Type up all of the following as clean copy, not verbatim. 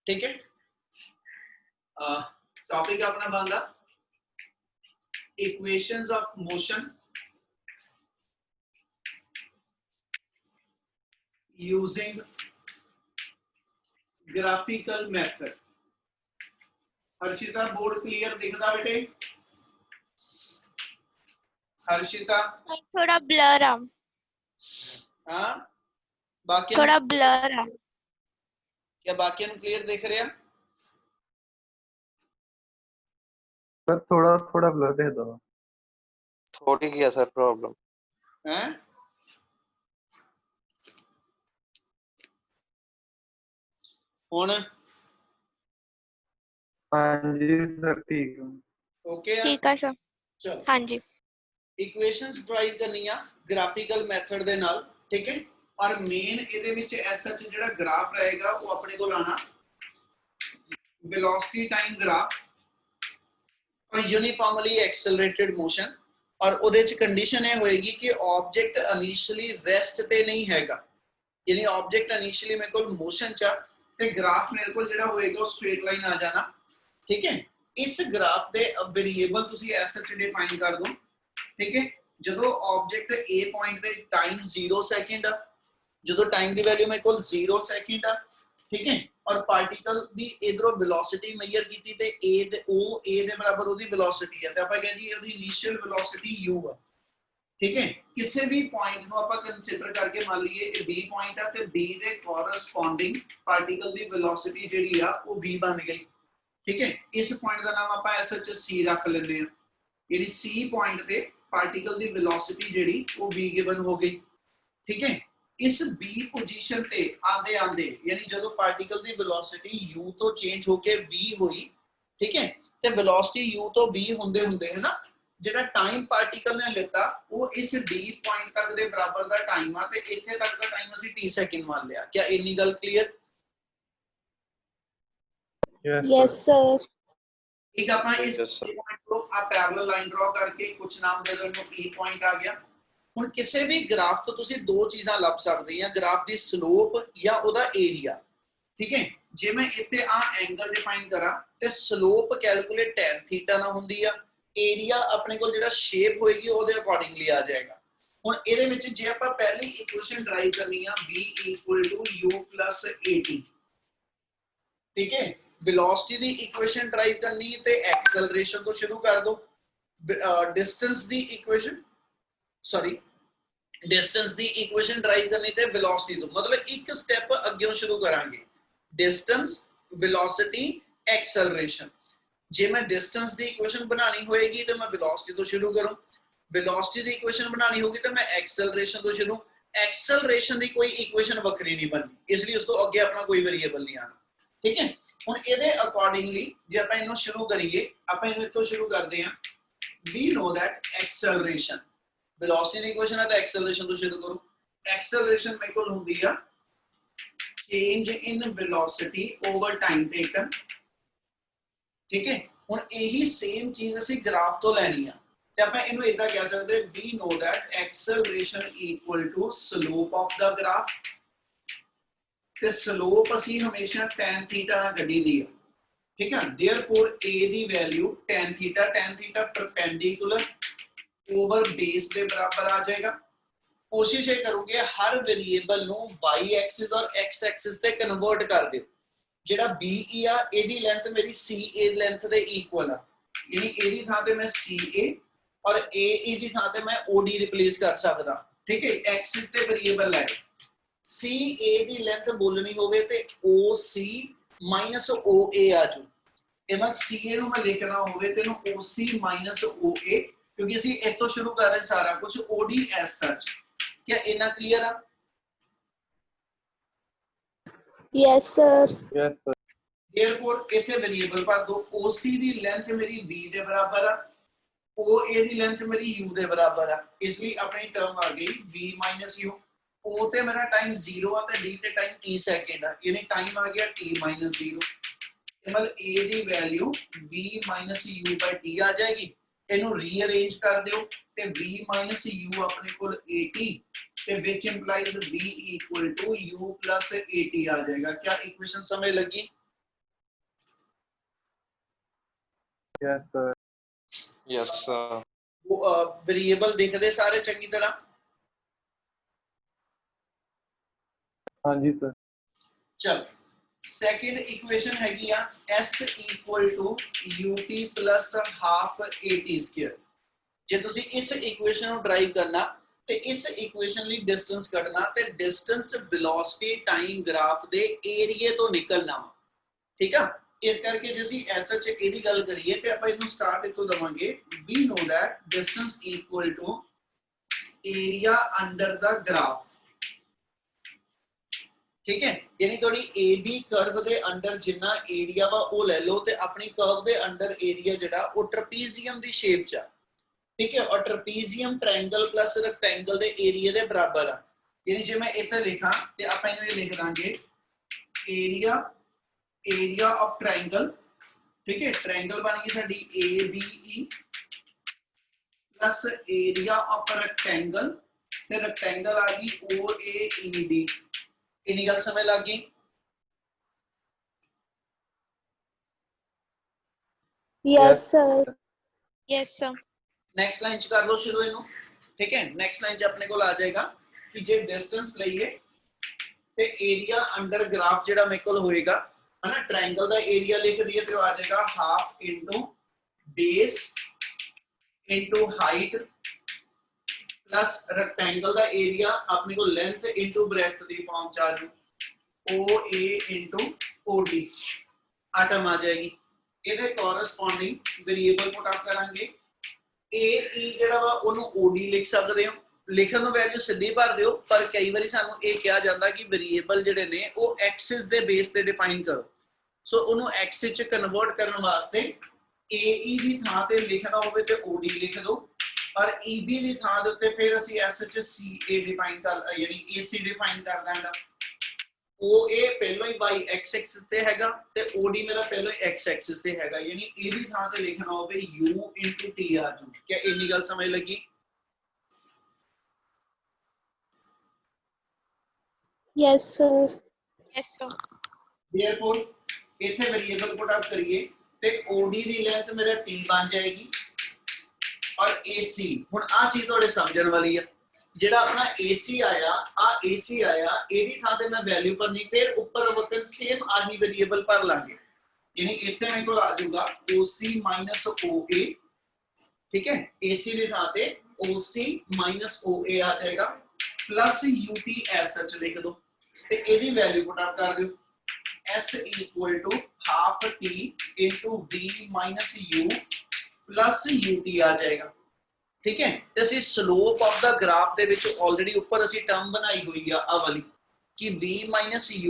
ठीक है। टॉपिक अपना बनता equations of motion using graphical method. Harshita board clear दिखता बेटे? हर्षिता थोड़ा ब्लर है। हाँ बाकी थोड़ा ब्लर है। क्या बाकी क्लियर दिख रहे हैं? सर थोड़ा थोड़ा ब्लर दे दो। थोड़ी क्या सर प्रॉब्लम हैं? हुन हाँ जी सर ठीक है। ओके ठीक है सर। चलो हाँ जी। इक्वेशंस ड्राइव करनी आ ग्राफिकल मेथड दे नाल, ठीक है। और मेन ਇਹਦੇ ਵਿੱਚ ਐਸ ਸੱਚ ਜਿਹੜਾ ਗ੍ਰਾਫ ਰਹੇਗਾ ਉਹ ਆਪਣੇ ਕੋਲ ਆਣਾ velocity time graph और यूनिफॉर्मली एक्सेलरेटेड मोशन। और ਉਹਦੇ ਚ ਕੰਡੀਸ਼ਨ ਇਹ ਹੋਏਗੀ ਕਿ ਆਬਜੈਕਟ ਇਨੀਸ਼ੀਅਲੀ ਰੈਸਟ ਤੇ ਨਹੀਂ ਹੈਗਾ, यानी ऑब्जेक्ट इनिशियली मेरे को मोशन च ते ग्राफ मेरे को जेड़ा होएगा वो स्ट्रेट लाइन आ जाना, ठीक है। इस ग्राफ दे वेरिएबल तुसी ऐसे डिफाइन कर दो, ठीक है। जदों object A point they time 0 second, जदों टाइम दी वैल्यू मेरे को 0 सेकंड, ठीक है। और पार्टिकल दी इधरों वेलोसिटी मेजर कीती ते ए दे ओ ए दे बराबर ओदी वेलोसिटी है ते आपां कह दी ओदी इनिशियल वेलोसिटी u है, ठीक है। किसी भी पॉइंट नो आप कंसीडर करके मान लीए कि बी पॉइंट है तो बी दे कोरस्पोंडिंग पार्टिकल दी वेलोसिटी जेडी आ वो v बन गई, ठीक है। इस पॉइंट का नाम आप एसएच सी रख लेने हैं, यानी सी पॉइंट ते पार्टिकल दी वेलोसिटी जेडी वो v गिवन हो गई, ठीक है। इस b पोजीशन ते आंदे आंदे यानी जदों पार्टिकल दी वेलोसिटी u तो चेंज होके v हुई, ठीक है। ते वेलोसिटी u तो v हुंदे हुंदे है ना जेड़ा टाइम पार्टिकल ने लेता वो इस d पॉइंट तक दे बराबर दा टाइम आ ते इथे तक दा टाइम ਅਸੀਂ t सेकंड मान लिया। क्या इतनी गल क्लियर? Yes sir. ठीक है। अपन इस पॉइंट को आ पैरेलल लाइन ड्रा करके कुछ नाम दे दो इनको p पॉइंट आ गया। हुन किसी भी ग्राफ तो ਤੁਸੀਂ दो चीज़ां ਲੱਭ ਸਕਦੇ ਆ, ग्राफ ਦੀ स्लोप या ਉਹਦਾ एरिया, ठीक है। जे मैं इथे आ एंगल डिफाइन करा ते स्लोप कैलकुलेट tan थीटा ना ਹੁੰਦੀ ਆ, एरिया अपने को जेड़ा शेप होएगी ਉਹਦੇ ਅਕੋਰਡਿੰਗਲੀ आ जाएगा। ਹੁਣ ਇਹਦੇ ਵਿੱਚ ਜੇ ਆਪਾਂ ਪਹਿਲੀ ਇਕੁਏਸ਼ਨ ਡਰਾਈਵ ਕਰਨੀ ਆ v u + at, ठीक है। वेलोसिटी दी इक्वेशन ड्राइव करनी ते एक्सेलरेशन तो शुरू कर दो। Distance the equation sorry distance the equation drive करनी ते वेलोसिटी तो मतलब एक स्टेप अगे शुरू करांगे, डिस्टेंस वेलोसिटी एक्सेलरेशन। जे मैं डिस्टेंस दी इक्वेशन बनानी होएगी तो मैं वेलोसिटी तो शुरू करूं, वेलोसिटी दी इक्वेशन बनानी होगी तो मैं एक्सेलरेशन तो शुरू। एक्सेलरेशन दी कोई इक्वेशन वखरी नहीं बननी, इसलिए उस तो अगे अपना कोई वेरिएबल नहीं आना, ठीक है। हुन ਇਹਦੇ अकॉर्डिंगली जे ਆਪਾਂ ਇਹਨੂੰ शुरू करिए, ਆਪਾਂ ਇਹਨੂੰ ਇੱਥੋਂ शुरू ਕਰਦੇ ਹਾਂ। we know that acceleration velocity the equation ਹੈ ਤਾਂ acceleration ਤੋਂ ਸ਼ੁਰੂ ਕਰੋ। acceleration ਮੇਰੇ ਕੋਲ ਹੁੰਦੀ ਆ change in velocity over time taken, ठीक है। ਹੁਣ ਇਹੀ ਸੇਮ ਚੀਜ਼ ਅਸੀਂ ਗ੍ਰਾਫ ਤੋਂ ਲੈਣੀ ਆ ਤੇ ਆਪਾਂ ਇਹਨੂੰ ਇਦਾਂ ਕਹਿ ਸਕਦੇ we know that acceleration equal to slope of the graph ਤੇ slope ਅਸੀਂ ਹਮੇਸ਼ਾ tan थीटा ਨਾਲ ਕੱਢੀ ਦੀ ਆ, ठीक है। therefore a the value tan theta perpendicular over base ਦੇ ਬਰਾਬਰ ਆ ਜਾਏਗਾ। कोशिश ये करोगे हर वेरिएबल नु y एक्सिस और x एक्सिस ਤੇ ਕਨਵਰਟ ਕਰ ਦਿਓ। ਜਿਹੜਾ BE ਆ ਇਹਦੀ ਲੈਂਥ ਮੇਰੀ CA ਲੈਂਥ ਦੇ ਇਕੁਅਲ ਆ, ਯਾਨੀ ਇਹਦੀ ਥਾਂ ਤੇ ਮੈਂ CA और AE ਦੀ ਥਾਂ ਤੇ ਮੈਂ OD ਰਿਪਲੇਸ ਕਰ ਸਕਦਾ, ठीक है। एक्सिस ਤੇ वेरिएबल ਹੈ CA ਦੀ ਲੈਂਥ ਬੋਲਣੀ ਹੋਵੇ ਤੇ OC - OA ਆ ਜੂ। ਇਹ ਮੈਂ CA ਨੂੰ ਮੈਂ ਲਿਖਣਾ ਹੋਵੇ ਤੇ ਇਹਨੂੰ OC - OA, क्योंकि ਅਸੀਂ ਇੱਥੋਂ ਸ਼ੁਰੂ ਕਰ ਰਹੇ ਸਾਰਾ ਕੁਝ OD as such। क्या इतना क्लियर है? Yes sir. Yes sir. therefore इथे वेरिएबल भर दो। OC दी लेंथ मेरी v दे बराबर है, OA दी लेंथ मेरी u दे बराबर है, इसलिए अपनी टर्म आ गई v - u। O ते मेरा टाइम 0 है ते d ते टाइम t सेकंड है, यानी टाइम आ गया t - 0। मतलब a the value v - u/t आ जाएगी। इनु रीअरेंज कर दियो ते v - u अपने कोल 80 ते which implies v equal to u plus 80 आ जाएगा। क्या इक्वेशन समझ लगी? Yes, sir. Yes, sir. Variable दिखदे सारे चंगी तरह? हाँ जी सर. चल सेकंड इक्वेशन हैगी आ s equal to ut plus half at square. जे तुसी इस इक्वेशन ਨੂੰ ਡਰਾਈਵ ਕਰਨਾ ਤੇ ਇਸ ਇਕੁਏਸ਼ਨ ਲਈ ਡਿਸਟੈਂਸ ਕੱਢਣਾ ਤੇ ਡਿਸਟੈਂਸ ਵੈਲੋਸਿਟੀ ਟਾਈਮ ਗ੍ਰਾਫ ਦੇ ਏਰੀਆ ਤੋਂ ਨਿਕਲਣਾ ਵਾ। ਠੀਕ ਆ, ਇਸ ਕਰਕੇ ਜੇ ਅਸੀਂ ਐਸਐਚ ਇਹਦੀ ਗੱਲ ਕਰੀਏ ਤੇ ਆਪਾਂ ਇਹਨੂੰ ਸਟਾਰਟ ਇਤੋਂ ਦਵਾਂਗੇ we know that distance equal to area under the graph. ठीक है, यानी थोड़ी ए बी कर्व दे अंडर जिन्ना एरिया वा वो ले लो ते अपनी कर्व दे अंडर एरिया जेड़ा वो ट्रपीजियम दी शेप च। ठीक है, और ट्रपीजियम ट्रायंगल प्लस रेक्टेंगल दे एरिया दे बराबर है। यानी जे मैं इथे लिखा ते ਆਪਾਂ ਇਹਨੂੰ लिख ਦਾਂਗੇ एरिया ऑफ ट्रायंगल। ठीक है, ट्रायंगल बन गई साडी ABE plus area of rectangle ते रेक्टेंगल आ गई OAED। कितनी गल समझ लग गई? Yes, sir. Yes, sir. Next line च कर लो शुरू इनू। ठीक है, नेक्स्ट लाइन च अपने को आ जाएगा कि जे डिस्टेंस लईए ते एरिया अंडर ग्राफ जेड़ा मेरे को होएगा है ना, ट्रायंगल दा एरिया लिख दिए तो आ जाएगा half into base into height plus rectangle दा एरिया अपने को length into breadth the form च आ जाए OA इनटू OD आटम आ जाएगी। ਇਹਦੇ ਕੋਰਸਪੋਂਡਿੰग वेरिएबल पुट अप करांगे। AE ਜਿਹੜਾ ਵਾ ਉਹਨੂੰ OD ਲਿਖ ਸਕਦੇ ਹੋ, ਲਿਖਣ ਨੂੰ ਵੈਲਿਊ ਸਿੱਧੀ ਭਰ ਦਿਓ, ਪਰ ਕਈ ਵਾਰੀ ਸਾਨੂੰ ਇਹ ਕਿਹਾ ਜਾਂਦਾ ਕਿ वेरिएबल ਜਿਹੜੇ ਨੇ ਉਹ ਐਕਸਿਸ ਦੇ ਬੇਸ ਤੇ ਡਿਫਾਈਨ ਕਰੋ। ਸੋ ਉਹਨੂੰ ਐਕਸਿਸ ਚ ਕਨਵਰਟ ਕਰਨ ਵਾਸਤੇ AE ਦੀ ਥਾਂ ਤੇ ਲਿਖਣਾ ਹੋਵੇ ਤੇ OD ਲਿਖ ਦਿਓ, और EB ਦੀ ਥਾਂ ਦੇ ਉੱਤੇ ਫਿਰ ਅਸੀਂ SHCA ਡਿਫਾਈਨ ਕਰ ਯਾਨੀ AC ਡਿਫਾਈਨ ਕਰ ਦਾਂਗਾ। OA ਪਹਿਲਾਂ ਹੀ y x axis ਤੇ ਹੈਗਾ ਤੇ OD ਮੇਰਾ ਪਹਿਲਾਂ ਹੀ x axis ਤੇ ਹੈਗਾ, ਯਾਨੀ A ਦੀ ਥਾਂ ਤੇ ਲਿਖਣਾ ਹੋਵੇ U into T ਆ ਜੂ। क्या ਇੰਨੀ ਗੱਲ ਸਮਝ ਲੱਗੀ? Yes, sir. Yes, sir. therefore ਇੱਥੇ वेरिएबल पुट अप करिए ਤੇ OD ਦੀ ਲੈਂਥ ਮੇਰਾ T ਬਣ ਜਾਏਗੀ और AC ਹੁਣ ਆ ਚੀਜ਼ ਤੁਹਾਡੇ ਸਮਝਣ ਵਾਲੀ ਆ। ਜਿਹੜਾ ਆਪਣਾ AC ਆਇਆ ਆ AC ਆਇਆ ਇਹਦੀ ਥਾਂ ਤੇ ਮੈਂ ਵੈਲਿਊ ਭਰਨੀ, ਫਿਰ ਉੱਪਰ ਵਕਨ ਸੇਮ ਆਹੀ वेरिएबल ਭਰ ਲਾਂਗੇ, ਯਾਨੀ ਇੱਥੇ ਮੇਰੇ ਕੋਲ ਆ ਜਾਊਗਾ OC OA। ठीक है, AC ਦੀ ਥਾਂ ਤੇ OC OA ਆ ਜਾਏਗਾ प्लस UT SH ਲਿਖ ਦੋ ਤੇ ਇਹਦੀ ਵੈਲਿਊ ਪੁੱਟ ਅਪ ਕਰ ਦਿਓ S equal to half T into V U plus UT आ जाएगा। ठीक है, ਤੇ ਅਸੀਂ ਸਲੋਪ ਆਫ ਦਾ ਗ੍ਰਾਫ ਦੇ ਵਿੱਚ ਆਲਰੇਡੀ ਉੱਪਰ ਅਸੀਂ ਟਰਮ ਬਣਾਈ ਹੋਈ ਆ ਆ ਵਾਲੀ ਕਿ V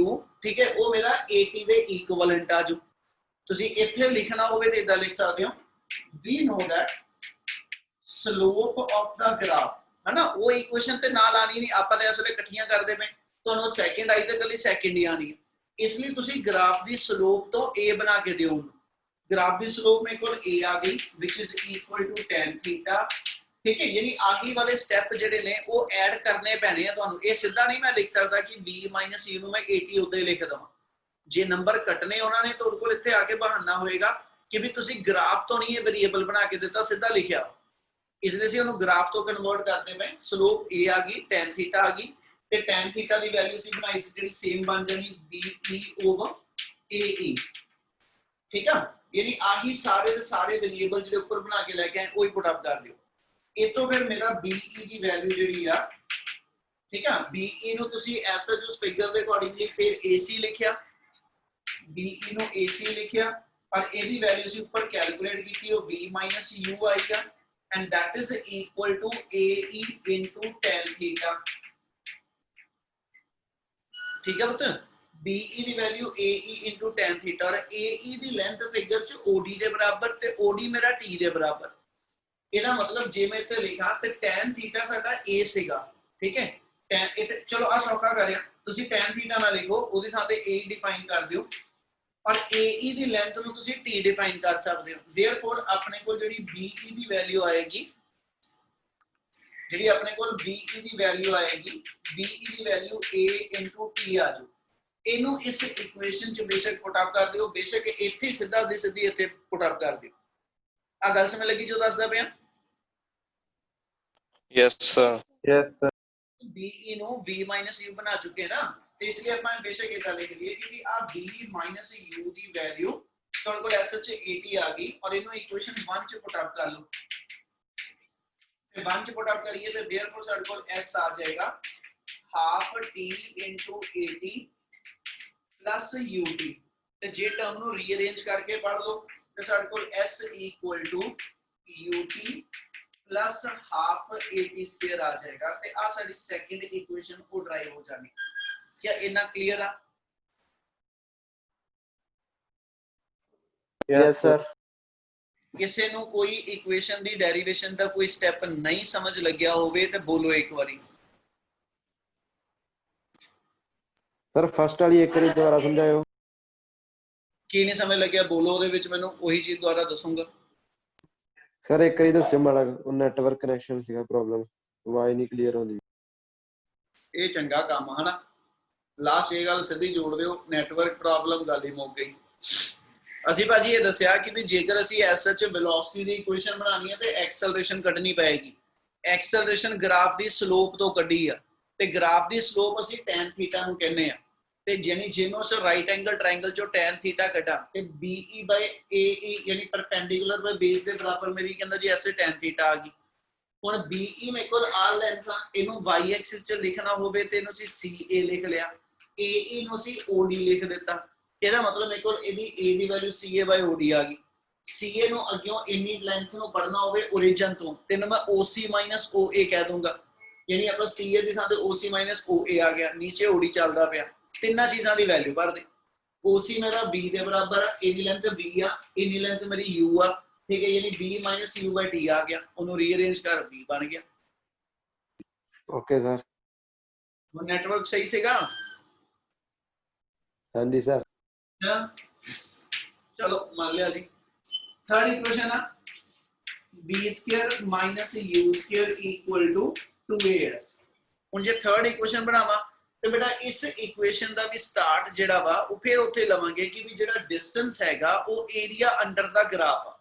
U। ਠੀਕ ਹੈ, ਉਹ ਮੇਰਾ AT ਦੇ ਇਕੁਇਵਲੈਂਟ ਆ ਜੋ ਤੁਸੀਂ ਇੱਥੇ ਲਿਖਣਾ ਹੋਵੇ ਤੇ ਇਦਾਂ ਲਿਖ ਸਕਦੇ ਹੋ we know that slope of the graph है ना, वो इक्वेशन ਤੇ ਨਾਲ ਆਣੀ ਨਹੀਂ, ਆਪਾਂ ਤਾਂ ਅਸਲੇ ਇਕੱਠੀਆਂ ਕਰਦੇ ਪਏ, ਤੁਹਾਨੂੰ ਸੈਕਿੰਡ ਆਈ ਤੇ ਕੱਲੀ ਸੈਕਿੰਡ ਹੀ ਆਣੀ ਹੈ। ਇਸ ਲਈ ਤੁਸੀਂ ਗ੍ਰਾਫ ਦੀ ਸਲੋਪ ਤੋਂ A ਬਣਾ ਕੇ ਦਿਓ। ग्राफ दी स्लोप में कोल A आ गई which is equal to tan theta। ठीक है, यानी आखिरी वाले स्टेप जेडे ने वो ऐड करने पैने हैं ਤੁਹਾਨੂੰ। ਇਹ ਸਿੱਧਾ ਨਹੀਂ ਮੈਂ ਲਿਖ ਸਕਦਾ ਕਿ V U ਨੂੰ ਮੈਂ 80 ਉੱਤੇ ਲਿਖ ਦਵਾਂ। ਜੇ ਨੰਬਰ ਕੱਟਨੇ ਉਹਨਾਂ ਨੇ ਤੁਹਾਡੇ ਕੋਲ ਇੱਥੇ ਆ ਕੇ ਬਹਾਨਾ ਹੋਏਗਾ ਕਿ ਵੀ ਤੁਸੀਂ ਗ੍ਰਾਫ ਤੋਂ ਨਹੀਂ ਇਹ ਵੇਰੀਏਬਲ ਬਣਾ ਕੇ ਦਿੱਤਾ, ਸਿੱਧਾ ਲਿਖਿਆ। ਇਸ ਲਈ ਅਸੀਂ ਉਹਨੂੰ ਗ੍ਰਾਫ ਤੋਂ ਕਨਵਰਟ ਕਰਦੇ ਪਏ। ਸਲੋਪ A ਆ ਗਈ, tan theta ਆ ਗਈ ਤੇ tan theta ਦੀ ਵੈਲਿਊ ਸੀ ਬਣਾਈ ਸੀ ਜਿਹੜੀ ਸੇਮ ਬਣ ਜਾਣੀ BE over AE। ठीक है, यानी आही सारे दे सारे वेरिएबल ਜਿਹੜੇ ਉੱਪਰ ਬਣਾ ਕੇ ਲੈ ਕੇ ਆਏ ਉਹੀ ਪੁੱਟ ਅਪ ਕਰ ਦਿਓ। ਇਹ ਤੋਂ ਫਿਰ ਮੇਰਾ BE ਦੀ ਵੈਲਿਊ ਜਿਹੜੀ ਆ, ਠੀਕ ਆ, BE ਨੂੰ ਤੁਸੀਂ ਐਸਾ ਉਸ ਫਿਗਰ ਦੇ ਅਕੋਰਡਿੰਗਲੀ ਫਿਰ AC ਲਿਖਿਆ, BE ਨੂੰ AC ਲਿਖਿਆ ਔਰ ਇਹਦੀ ਵੈਲਿਊ ਸੀ ਉੱਪਰ ਕੈਲਕੂਲੇਟ ਕੀਤੀ, ਉਹ V U ਆਈ ਆ and that is equal to AE into tan theta। ठीक है पुੱਤ, BE the value AE into tan theta और AE ਦੀ ਲੈਂਥ ਫਿਗਰ ਚ OD ਦੇ ਬਰਾਬਰ ਤੇ OD ਮੇਰਾ T ਦੇ ਬਰਾਬਰ। ਇਹਦਾ ਮਤਲਬ ਜੇ ਮੈਂ ਇੱਥੇ ਲਿਖਾਂ ਤੇ tan theta ਸਾਡਾ A ਸੀਗਾ। ਠੀਕ ਹੈ, tan ਇੱਥੇ ਚਲੋ ਆ ਸੌਖਾ ਕਰਿਆ, ਤੁਸੀਂ tan theta ਨਾ ਲਿਖੋ, ਉਹਦੀ ਥਾਂ ਤੇ A ਡਿਫਾਈਨ ਕਰ ਦਿਓ और AE ਦੀ ਲੈਂਥ ਨੂੰ ਤੁਸੀਂ T ਡਿਫਾਈਨ ਕਰ ਸਕਦੇ ਹੋ। देयरफॉर ਆਪਣੇ ਕੋਲ ਜਿਹੜੀ BE ਦੀ ਵੈਲਿਊ ਆਏਗੀ, ਜਿਹੜੀ ਆਪਣੇ ਕੋਲ BE ਦੀ ਵੈਲਿਊ ਆਏਗੀ, BE the value A into T ਆ ਜਾਊ। ਇਹਨੂੰ ਇਸ ਇਕੁਏਸ਼ਨ ਚ ਬੇਸ਼ੱਕ ਪੁੱਟ ਅਪ ਕਰ ਦਿਓ, ਬੇਸ਼ੱਕ ਇੱਥੇ ਸਿੱਧਾ ਦੀ ਸਿੱਧੀ ਇੱਥੇ ਪੁੱਟ ਅਪ ਕਰ ਦਿਓ। ਆ ਗੱਲ ਸਮਝ ਲੱਗੀ ਜੋ ਦੱਸਦਾ ਪਿਆ? Yes, sir. Yes, sir. BE ਨੂੰ V - U ਬਣਾ ਚੁੱਕੇ ਨਾ, ਤੇ ਇਸ ਲਈ ਆਪਾਂ ਬੇਸ਼ੱਕ ਇਦਾਂ ਲਿਖ ਲਈਏ ਕਿ ਆ V - U ਦੀ ਵੈਲਿਊ ਤੁਹਾਡੇ ਕੋਲ ਐਸਐਚ 80 ਆ ਗਈ, ਔਰ ਇਹਨੂੰ ਇਕੁਏਸ਼ਨ 1 ਚ ਪੁੱਟ ਅਪ ਕਰ ਲਓ। ਤੇ 1 ਚ ਪੁੱਟ ਅਪ ਕਰੀਏ ਤੇ देयरफॉर ਸਾਡੇ ਕੋਲ S ਆ ਜਾਏਗਾ ਹਾਫ T * 80 plus UT। ਤੇ ਜੇ ਟਰਮ ਨੂੰ ਰੀਅਰੇਂਜ ਕਰਕੇ ਪੜ ਲਓ ਤੇ ਸਾਡੇ ਕੋਲ S = UT plus half 80 square आ जाएगा। ते आ साडी सेकंड इक्वेशन को ड्राइव हो जानी। क्या इतना क्लियर है? Yes, sir. किसी नु कोई इक्वेशन दी डेरिवेशन दा कोई स्टेप नहीं समझ लग्या होवे ते बोलो एक बारी। सर फर्स्ट वाली एक बारी दोबारा समझाओ। की नहीं समझ लग्या बोलो, ओदे विच मैनू वही चीज दोबारा दसूंगा। सर एक बारी दस्सियो माड़ा, नेटवर्क कनेक्शन सीगा प्रॉब्लम, आवाज नहीं क्लियर होंदी। ਇਹ ਚੰਗਾ ਕੰਮ ਹੈ ਨਾ, ਲਾਸਟ ਇਹ ਗੱਲ ਸਿੱਧੀ ਜੋੜ ਦਿਓ, ਨੈਟਵਰਕ ਪ੍ਰੋਬਲਮ ਗੱਲ ਹੀ ਮੁੱਕ ਗਈ। ਅਸੀਂ ਭਾਜੀ ਇਹ ਦੱਸਿਆ ਕਿ ਵੀ ਜੇਕਰ ਅਸੀਂ ਐਸਐਚ ਵੈਲੋਸਿਟੀ ਦੀ ਇਕੁਏਸ਼ਨ ਬਣਾਉਣੀ ਹੈ ਤੇ ਐਕਸਲਰੇਸ਼ਨ ਕੱਢਣੀ ਪਏਗੀ। ਐਕਸਲਰੇਸ਼ਨ ਗ੍ਰਾਫ ਦੀ ਸਲੋਪ ਤੋਂ ਕੱਢੀ ਆ, ਤੇ ਗ੍ਰਾਫ ਦੀ ਸਲੋਪ ਅਸੀਂ tan ਥੀਟਾ ਨੂੰ ਕਹਿੰਦੇ ਆ। ਤੇ ਯਾਨੀ ਜਿਹਨੂੰ ਅਸੀਂ ਰਾਈਟ ਐਂਗਲ ਟ੍ਰਾਇੰਗਲ ਚੋਂ tan ਥੀਟਾ ਕੱਢਾਂ ਤੇ BE/AE ਯਾਨੀ ਪਰਪੈਂਡੀਕੂਲਰ ਬਾਈ ਬੇਸ ਦੇ ਬਰਾਬਰ ਮੇਰੀ ਕਹਿੰਦਾ ਜੀ ਐਸੇ tan ਥੀਟਾ ਆ ਗਈ। ਹੁਣ BE ਮੇਰੇ ਕੋਲ ਆਰ ਲੈਂਥ ਆ, ਇਹਨੂੰ y ਐਕਸਿਸ 'ਚ ਲਿਖਣਾ ਹੋਵੇ ਤੇ ਇਹਨੂੰ ਅਸੀਂ CA ਲਿਖ ਲਿਆ, AE ਨੂੰ ਅਸੀਂ OD ਲਿਖ ਦਿੱਤਾ। ਇਹਦਾ ਮਤਲਬ ਮੇਰੇ ਕੋਲ ਇਹਦੀ A ਦੀ ਵੈਲਿਊ CA/OD ਆ ਗਈ। CA ਨੂੰ ਅੱਗਿਓਂ ਇੰਨੀ ਲੈਂਥ ਨੂੰ ਪੜਨਾ ਹੋਵੇ origin ਤੋਂ, ਤੇ ਇਹਨੂੰ ਮੈਂ OC - OA ਕਹਿ ਦੂੰਗਾ। ਯਾਨੀ ਆਪਾਂ CA ਦੀ ਥਾਂ ਤੇ OC - OA ਆ ਗਿਆ, ਨੀਚੇ OD ਚੱਲਦਾ ਪਿਆ। ਤਿੰਨਾਂ ਚੀਜ਼ਾਂ ਦੀ ਵੈਲਿਊ ਭਰ ਦੇ। OC ਮੇਰਾ B ਦੇ ਬਰਾਬਰ ਆ, ਇਹਦੀ ਲੈਂਥ B ਆ, ਇੰਨੀ ਲੈਂਥ ਮੇਰੀ U ਆ, ठीक है, यानी B - U/T आ गया, उन्होंने रीअरेंज कर B बन गया। Okay sir. वो नेटवर्क सही सेगा? हाँ जी सर। चलो मान लिया जी। थर्ड इक्वेशन है B² - U² = 2AS। ਹੁਣ ਜੇ थर्ड इक्वेशन बनावा ਤੇ ਬੇਟਾ ਇਸ ਇਕੁਏਸ਼ਨ ਦਾ ਵੀ ਸਟਾਰਟ ਜਿਹੜਾ ਵਾ ਉਹ ਫਿਰ ਉੱਥੇ ਲਵਾਂਗੇ ਕਿ ਵੀ ਜਿਹੜਾ ਡਿਸਟੈਂਸ ਹੈਗਾ ਉਹ ਏਰੀਆ ਅੰਡਰ ਦਾ ਗ੍ਰਾਫ ਆ।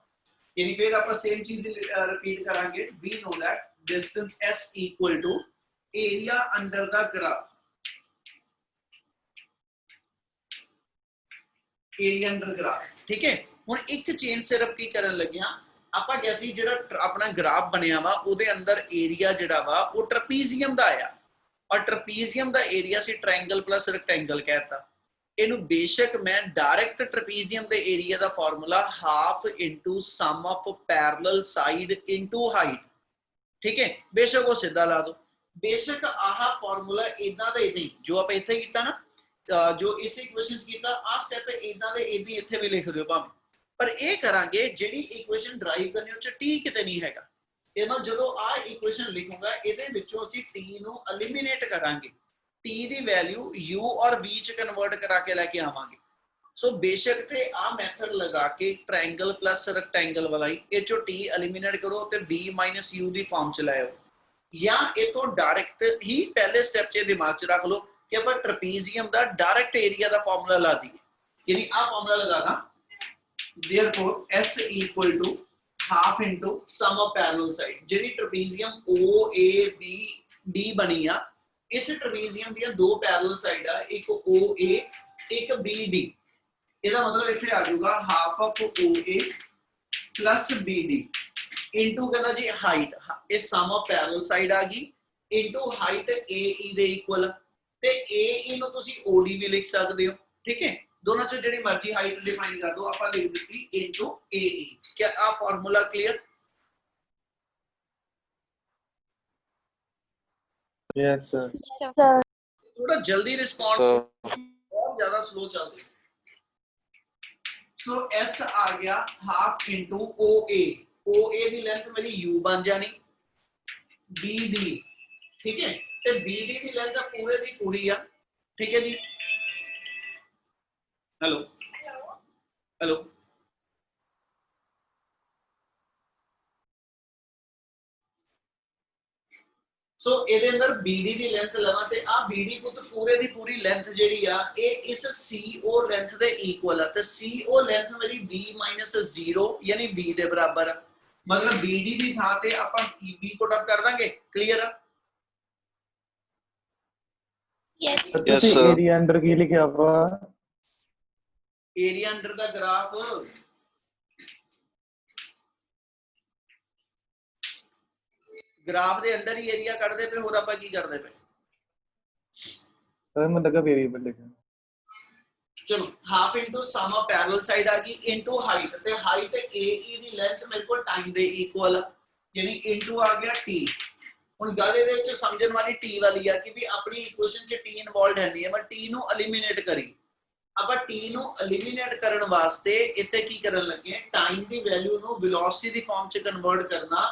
यानी फिर आप सेम चीज रिपीट करांगे। We know that distance S = area under the graph, area under graph. ठीक है, हुन एक चेंज सिर्फ की करन लगिया ਆਪਾਂ ਕਿਹਾ ਸੀ ਜਿਹੜਾ ਆਪਣਾ ਗ੍ਰਾਫ ਬਣਿਆ ਵਾ ਉਹਦੇ ਅੰਦਰ ਏਰੀਆ ਜਿਹੜਾ ਵਾ ਉਹ ਟ੍ਰਪੀਜ਼ੀਅਮ ਦਾ ਆਇਆ, ਔਰ ਟ੍ਰਪੀਜ਼ੀਅਮ ਦਾ ਏਰੀਆ ਸੀ ਟ੍ਰਾਇੰਗਲ ਪਲੱਸ ਰੈਕਟੈਂਗਲ ਕਹਿਤਾ। ਇਹਨੂੰ ਬੇਸ਼ੱਕ ਮੈਂ ਡਾਇਰੈਕਟ ਟ੍ਰਪੀਜ਼ੀਅਮ ਦੇ ਏਰੀਆ ਦਾ formula half into sum of parallel side into height, ਠੀਕ ਹੈ, ਬੇਸ਼ੱਕ ਉਹ ਸਿੱਧਾ ਲਾ ਦੋ। ਬੇਸ਼ੱਕ ਆਹ ਫਾਰਮੂਲਾ ਇਦਾਂ ਦਾ ਹੀ ਨਹੀਂ ਜੋ ਆਪਾਂ ਇੱਥੇ ਕੀਤਾ ਨਾ, ਜੋ ਇਸ ਇਕੁਏਸ਼ਨ 'ਚ ਕੀਤਾ ਆਹ ਸਟੈਪ ਇਦਾਂ ਦੇ ਇਦਾਂ ਇੱਥੇ ਵੀ ਲਿਖ ਦਿਓ ਭਾਵੇਂ, ਪਰ ਇਹ ਕਰਾਂਗੇ ਜਿਹੜੀ ਇਕੁਏਸ਼ਨ ਡਰਾਈਵ ਕਰਨੀ ਉਹ 'ਚ ਟੀ ਕਿਤੇ ਨਹੀਂ ਹੈਗਾ। ਇਹਨਾਂ ਜਦੋਂ ਆਹ ਇਕੁਏਸ਼ਨ ਲਿਖੂਗਾ ਇਹਦੇ ਵਿੱਚੋਂ ਅਸੀਂ ਟੀ ਨੂੰ ਐਲੀਮੀਨੇਟ ਕਰਾਂਗੇ, T ਦੀ ਵੈਲਿਊ U और V ਚ ਕਨਵਰਟ ਕਰਾ ਕੇ ਲੈ ਕੇ ਆਵਾਂਗੇ। ਸੋ ਬੇਸ਼ੱਕ ਤੇ ਆ ਮੈਥਡ ਲਗਾ ਕੇ ਟ੍ਰਾਇੰਗਲ ਪਲੱਸ ਰੈਕਟੈਂਗਲ ਵਾਲਾ ਹੀ ਇਹ ਚੋਂ T ਐਲੀਮੀਨੇਟ ਕਰੋ ਤੇ V - U ਦੀ ਫਾਰਮ ਚ ਲਾਇਓ, ਜਾਂ ਇਹ ਤੋਂ ਡਾਇਰੈਕਟ ਹੀ ਪਹਿਲੇ ਸਟੈਪ 'ਚ ਦਿਮਾਗ 'ਚ ਰੱਖ ਲਓ ਕਿ ਆਪਾਂ ਟ੍ਰਪੀਜ਼ੀਅਮ ਦਾ ਡਾਇਰੈਕਟ ਏਰੀਆ ਦਾ ਫਾਰਮੂਲਾ ਲਾ ਦਈਏ। ਯਾਨੀ ਆ ਫਾਰਮੂਲਾ ਲਗਾਣਾ therefore S = half into sum of parallel side. ਜਿਹੜੀ ਟ੍ਰਪੀਜ਼ੀਅਮ OABD ਬਣੀ ਆ, इस ट्रपीजियम ਦੀਆਂ ਦੋ ਪੈਰਲਲ ਸਾਈਡ ਆ, ਇੱਕ OA ਇੱਕ BD। ਇਹਦਾ ਮਤਲਬ ਇੱਥੇ ਆ ਜਾਊਗਾ half of OA plus BD into ਕਹਿੰਦਾ ਜੀ ਹਾਈਟ, ਇਹ ਸਮ ਆਫ ਪੈਰਲਲ ਸਾਈਡ ਆ ਗਈ, ਇਨਟੂ ਹਾਈਟ AE ਦੇ ਇਕੁਅਲ, ਤੇ AE ਨੂੰ ਤੁਸੀਂ OD ਵੀ ਲਿਖ ਸਕਦੇ ਹੋ। ਠੀਕ ਹੈ, ਦੋਨਾਂ ਚੋਂ ਜਿਹੜੀ ਮਰਜ਼ੀ ਹਾਈਟ ਡਿਫਾਈਨ ਕਰ ਦੋ, ਆਪਾਂ ਲਿਖ ਦਿੱਤੀ ਇਨਟੂ AE। क्या ਆ formula clear? Yes, sir. sir. थोड़ा जल्दी रिस्पॉन्ड, Sir. बहुत ज्यादा स्लो चल रही। सो S आ गया half into OA, OA the length मेरी U बन जानी, BD, ठीक है, ते BD दी लेंथ पूरे दी पूरी आ। ठीक है जी, हेलो हेलो, ਸੋ ਇਹਦੇ ਅੰਦਰ BD ਦੀ ਲੈਂਥ ਲਵਾਂ ਤੇ ਆ BD ਪੁੱਤ ਪੂਰੇ ਦੀ ਪੂਰੀ ਲੈਂਥ ਜਿਹੜੀ ਆ ਇਹ ਇਸ CO ਲੈਂਥ ਦੇ ਇਕੁਅਲ ਆ ਤੇ CO ਲੈਂਥ ਮੇਰੀ B - 0 ਯਾਨੀ B ਦੇ ਬਰਾਬਰ ਆ मतलब BD ਦੀ ਥਾਂ ਤੇ ਆਪਾਂ B ਪੁੱਟ ਅਪ ਕਰ ਦਾਂਗੇ ਕਲੀਅਰ ਆ Yes. ਸਰ Yes, ਤੁਸੀਂ sir. ਏਰੀਆ ਅੰਡਰ ਕੀ ਲਿਖਿਆ ਵਾ? Area under the graph graph ਦੇ ਅੰਡਰ ਹੀ ਏਰੀਆ ਕੱਢਦੇ ਪਏ ਹੋਰ ਆਪਾਂ ਕੀ ਕਰਦੇ ਪਏ ਸਰ ਮੈਨੂੰ ਲੱਗਾ ਵੇਰੀਏਬਲ ਲਿਖਿਆ। ਚਲੋ half into sum of parallel side ਆ ਗਈ ਇਨਟੂ ਹਾਈਟ ਤੇ ਹਾਈਟ AE ਦੀ ਲੈਂਥ ਮੇਰੇ ਕੋਲ ਟਾਈਮ ਦੇ ਇਕੁਅਲ ਯਾਨੀ ਇਨਟੂ ਆ ਗਿਆ T ਹੁਣ ਗੱਲ ਇਹਦੇ ਵਿੱਚ ਸਮਝਣ ਵਾਲੀ T ਵਾਲੀ ਆ ਕਿ ਵੀ ਆਪਣੀ ਇਕੁਏਸ਼ਨ 'ਚ T ਇਨਵੋਲਡ ਹੈ ਨਹੀਂ ਹੈ ਮੈਂ T ਨੂੰ ਐਲੀਮੀਨੇਟ ਕਰੀ ਆਪਾਂ T ਨੂੰ ਐਲੀਮੀਨੇਟ ਕਰਨ ਵਾਸਤੇ ਇੱਥੇ ਕੀ ਕਰਨ ਲੱਗੇ ਟਾਈਮ ਦੀ ਵੈਲਿਊ ਨੂੰ ਵੈਲੋਸਿਟੀ ਦੀ ਫਾਰਮ 'ਚ ਕਨਵਰਟ ਕਰਨਾ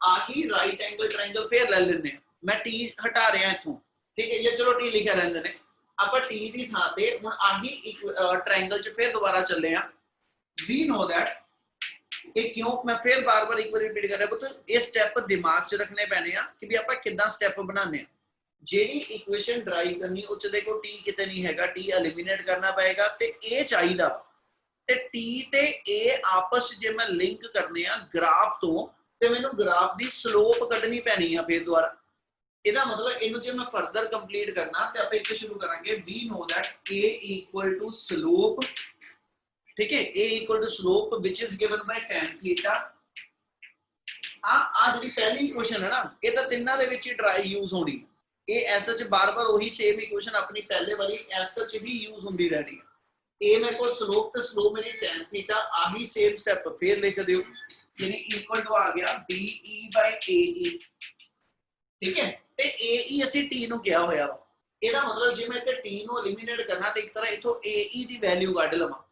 ਆਹੀ ਰਾਈਟ ਐਂਗਲ ਟ੍ਰਾਇੰਗਲ ਫੇਰ ਲੈ ਲੈਂਦੇ ਆ ਮੈਂ T ਹਟਾ ਰਿਹਾ ਇੱਥੋਂ ਠੀਕ ਹੈ ਇਹ ਚਲੋ T ਲਿਖਿਆ ਰਹਿੰਦੇ ਨੇ ਆਪਾਂ T ਦੀ ਥਾਂ ਤੇ ਹੁਣ ਆਹੀ ਟ੍ਰਾਇੰਗਲ 'ਚ ਫੇਰ ਦੁਬਾਰਾ ਚੱਲੇ ਆ ਵੀ ਨੋ ਦੈਟ ਇਹ ਕਿਉਂ ਮੈਂ ਫੇਰ ਬਾਰ-ਬਾਰ ਇੱਕ ਵਾਰ ਰਿਪੀਟ ਕਰ ਰਿਹਾ ਪੁੱਤ ਇਹ ਸਟੈਪ ਦਿਮਾਗ 'ਚ ਰੱਖਣੇ ਪੈਣੇ ਆ ਕਿ ਵੀ ਆਪਾਂ ਕਿੱਦਾਂ ਸਟੈਪ ਬਣਾਉਂਦੇ ਆ ਜਿਹੜੀ ਇਕੁਏਸ਼ਨ ਡਰਾਈਵ ਕਰਨੀ ਉਹ 'ਚ ਦੇਖੋ T ਕਿਤੇ ਨਹੀਂ ਹੈਗਾ T ਐਲੀਮੀਨੇਟ ਕਰਨਾ ਪਏਗਾ ਤੇ ਇਹ ਚਾਹੀਦਾ ਤੇ T ਤੇ A ਆਪਸ 'ਚ ਜੇ ਮੈਂ ਲਿੰਕ ਕਰਨੇ ਆ ਗ੍ਰਾਫ ਤੋਂ ਤੇ ਮੈਨੂੰ ਗ੍ਰਾਫ ਦੀ ਸਲੋਪ ਕੱਢਣੀ ਪੈਣੀ ਆ ਫੇਰ ਦੁਬਾਰਾ ਇਹਦਾ ਮਤਲਬ ਇਹਨੂੰ ਜੇ ਮੈਂ ਫਰਦਰ ਕੰਪਲੀਟ ਕਰਨਾ ਤੇ ਆਪਾਂ ਇੱਥੇ ਸ਼ੁਰੂ ਕਰਾਂਗੇ we know that A equal to slope ठीक है A equal to slope which is given by tan theta ਆ ਜਿਹੜੀ ਪਹਿਲੀ ਇਕੁਏਸ਼ਨ ਹੈ ਨਾ ਇਹ ਤਾਂ ਤਿੰਨਾਂ ਦੇ ਵਿੱਚ ਹੀ ਟਰਾਈ ਯੂਜ਼ ਹੋਣੀ ਇਹ ਐਸ ਚ ਬਾਰ-ਬਾਰ ਉਹੀ ਸੇਮ ਇਕੁਏਸ਼ਨ ਆਪਣੀ ਪਹਿਲੇ ਵਾਲੀ ਐਸ ਚ ਵੀ ਯੂਜ਼ ਹੁੰਦੀ ਰਹਿਣੀ ਹੈ ਇਹ ਮੇਰੇ ਕੋਲ ਸਲੋਪ ਤੇ ਸਲੋਪ ਮੇਰੀ tan theta ਆਹੀ ਸੇਮ ਸਟੈਪ ਫੇਰ ਲਿਖ ਦਿਓ ਯਾਨੀ ਇਕੁਅਲ ਟੂ ਆ ਗਿਆ BE by AE ਠੀਕ ਹੈ ਤੇ AE ਅਸੀਂ T ਨੂੰ ਕਿਹਾ ਹੋਇਆ ਵਾ ਇਹਦਾ ਮਤਲਬ ਜੇ ਮੈਂ ਇੱਥੇ T ਨੂੰ ਐਲੀਮੀਨੇਟ ਕਰਨਾ ਤੇ ਇੱਕ ਤਰ੍ਹਾਂ ਇਥੋਂ AE ਦੀ ਵੈਲਿਊ ਕੱਢ ਲਵਾਂ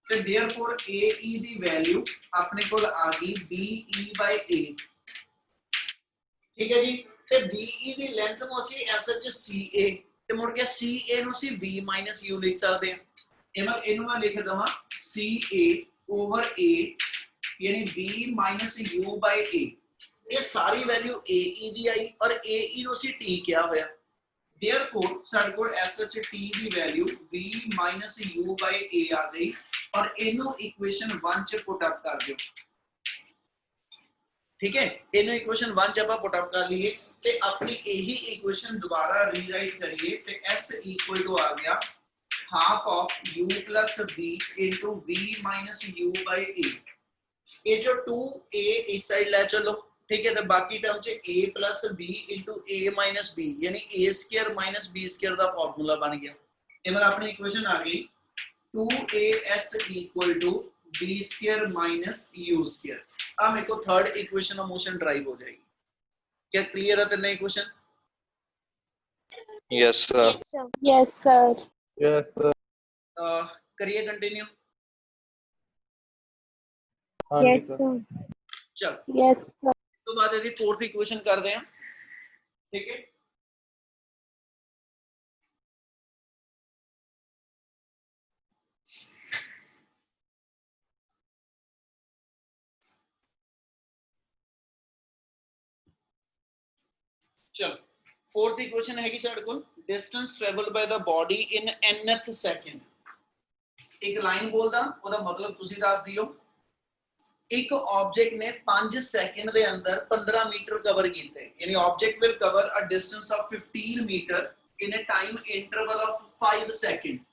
ਤੇ therefore AE ਦੀ ਵੈਲਿਊ ਆਪਣੇ ਕੋਲ ਆ ਗਈ BE by A ਠੀਕ ਹੈ ਜੀ ਤੇ BE ਦੀ ਲੈਂਥ ਨੂੰ ਅਸੀਂ ਐਸਐਚ CA ਤੇ ਮੁੜ ਕੇ CA ਨੂੰ ਅਸੀਂ B - U ਲਿਖ ਸਕਦੇ ਹਾਂ ਇਹਨੂੰ ਮੈਂ ਲਿਖ ਦਵਾਂ CA over A ਯਾਨੀ B - U by A ਇਹ ਸਾਰੀ ਵੈਲਿਊ AE ਦੀ ਆਈ ਔਰ AE ਨੂੰ ਅਸੀਂ T ਕਿਹਾ ਹੋਇਆ therefore ਸਾਡੇ ਕੋਲ SH T the value B - U by A ਆ ਗਈ ਔਰ ਇਹਨੂੰ ਇਕੁਏਸ਼ਨ 1 ਚ ਪੁੱਟ ਅਪ ਕਰ ਦਿਓ ਠੀਕ ਹੈ ਇਹਨੂੰ ਇਕੁਏਸ਼ਨ 1 ਚ ਆਪਾਂ ਪੁੱਟ ਅਪ ਕਰ ਲਈਏ ਤੇ ਆਪਣੀ ਇਹੀ ਇਕੁਏਸ਼ਨ ਦੁਬਾਰਾ ਰੀਰਾਈਟ ਕਰੀਏ ਤੇ S ਇਕੁਅਲ ਟੂ ਆ ਗਿਆ half of U plus B into V - U by A ਇਹ ਜੋ 2A ਇਸ ਸਾਈਡ ਲੈ ਚਲੋ ठीक है तो बाकी टर्म च A plus B into A minus B यानी A square minus B square का फॉर्मूला बन गया ये मतलब अपनी इक्वेशन आ गई 2AS equal to B square minus U square अब मेरे को third equation of motion drive हो जाएगी क्या क्लियर है तेरे equation Yes, sir. Yes, sir. Yes, sir. Yes sir. करिए कंटिन्यू हाँ जी Yes, सर। sir. चल Yes, sir. तो बाद यदि फोर्थ इक्वेशन कर दें ठीक है चलो फोर्थ इक्वेशन हैगी साडे कोल distance travelled by the body in nth second एक लाइन बोलदा ओदा मतलब तुसी दस दियो एक ऑब्जेक्ट ने 5 सेकंड ਦੇ ਅੰਦਰ 15 ਮੀਟਰ ਕਵਰ ਕੀਤੇ ਯਾਨੀ object will cover a distance of 15 meter in a time interval of 5 seconds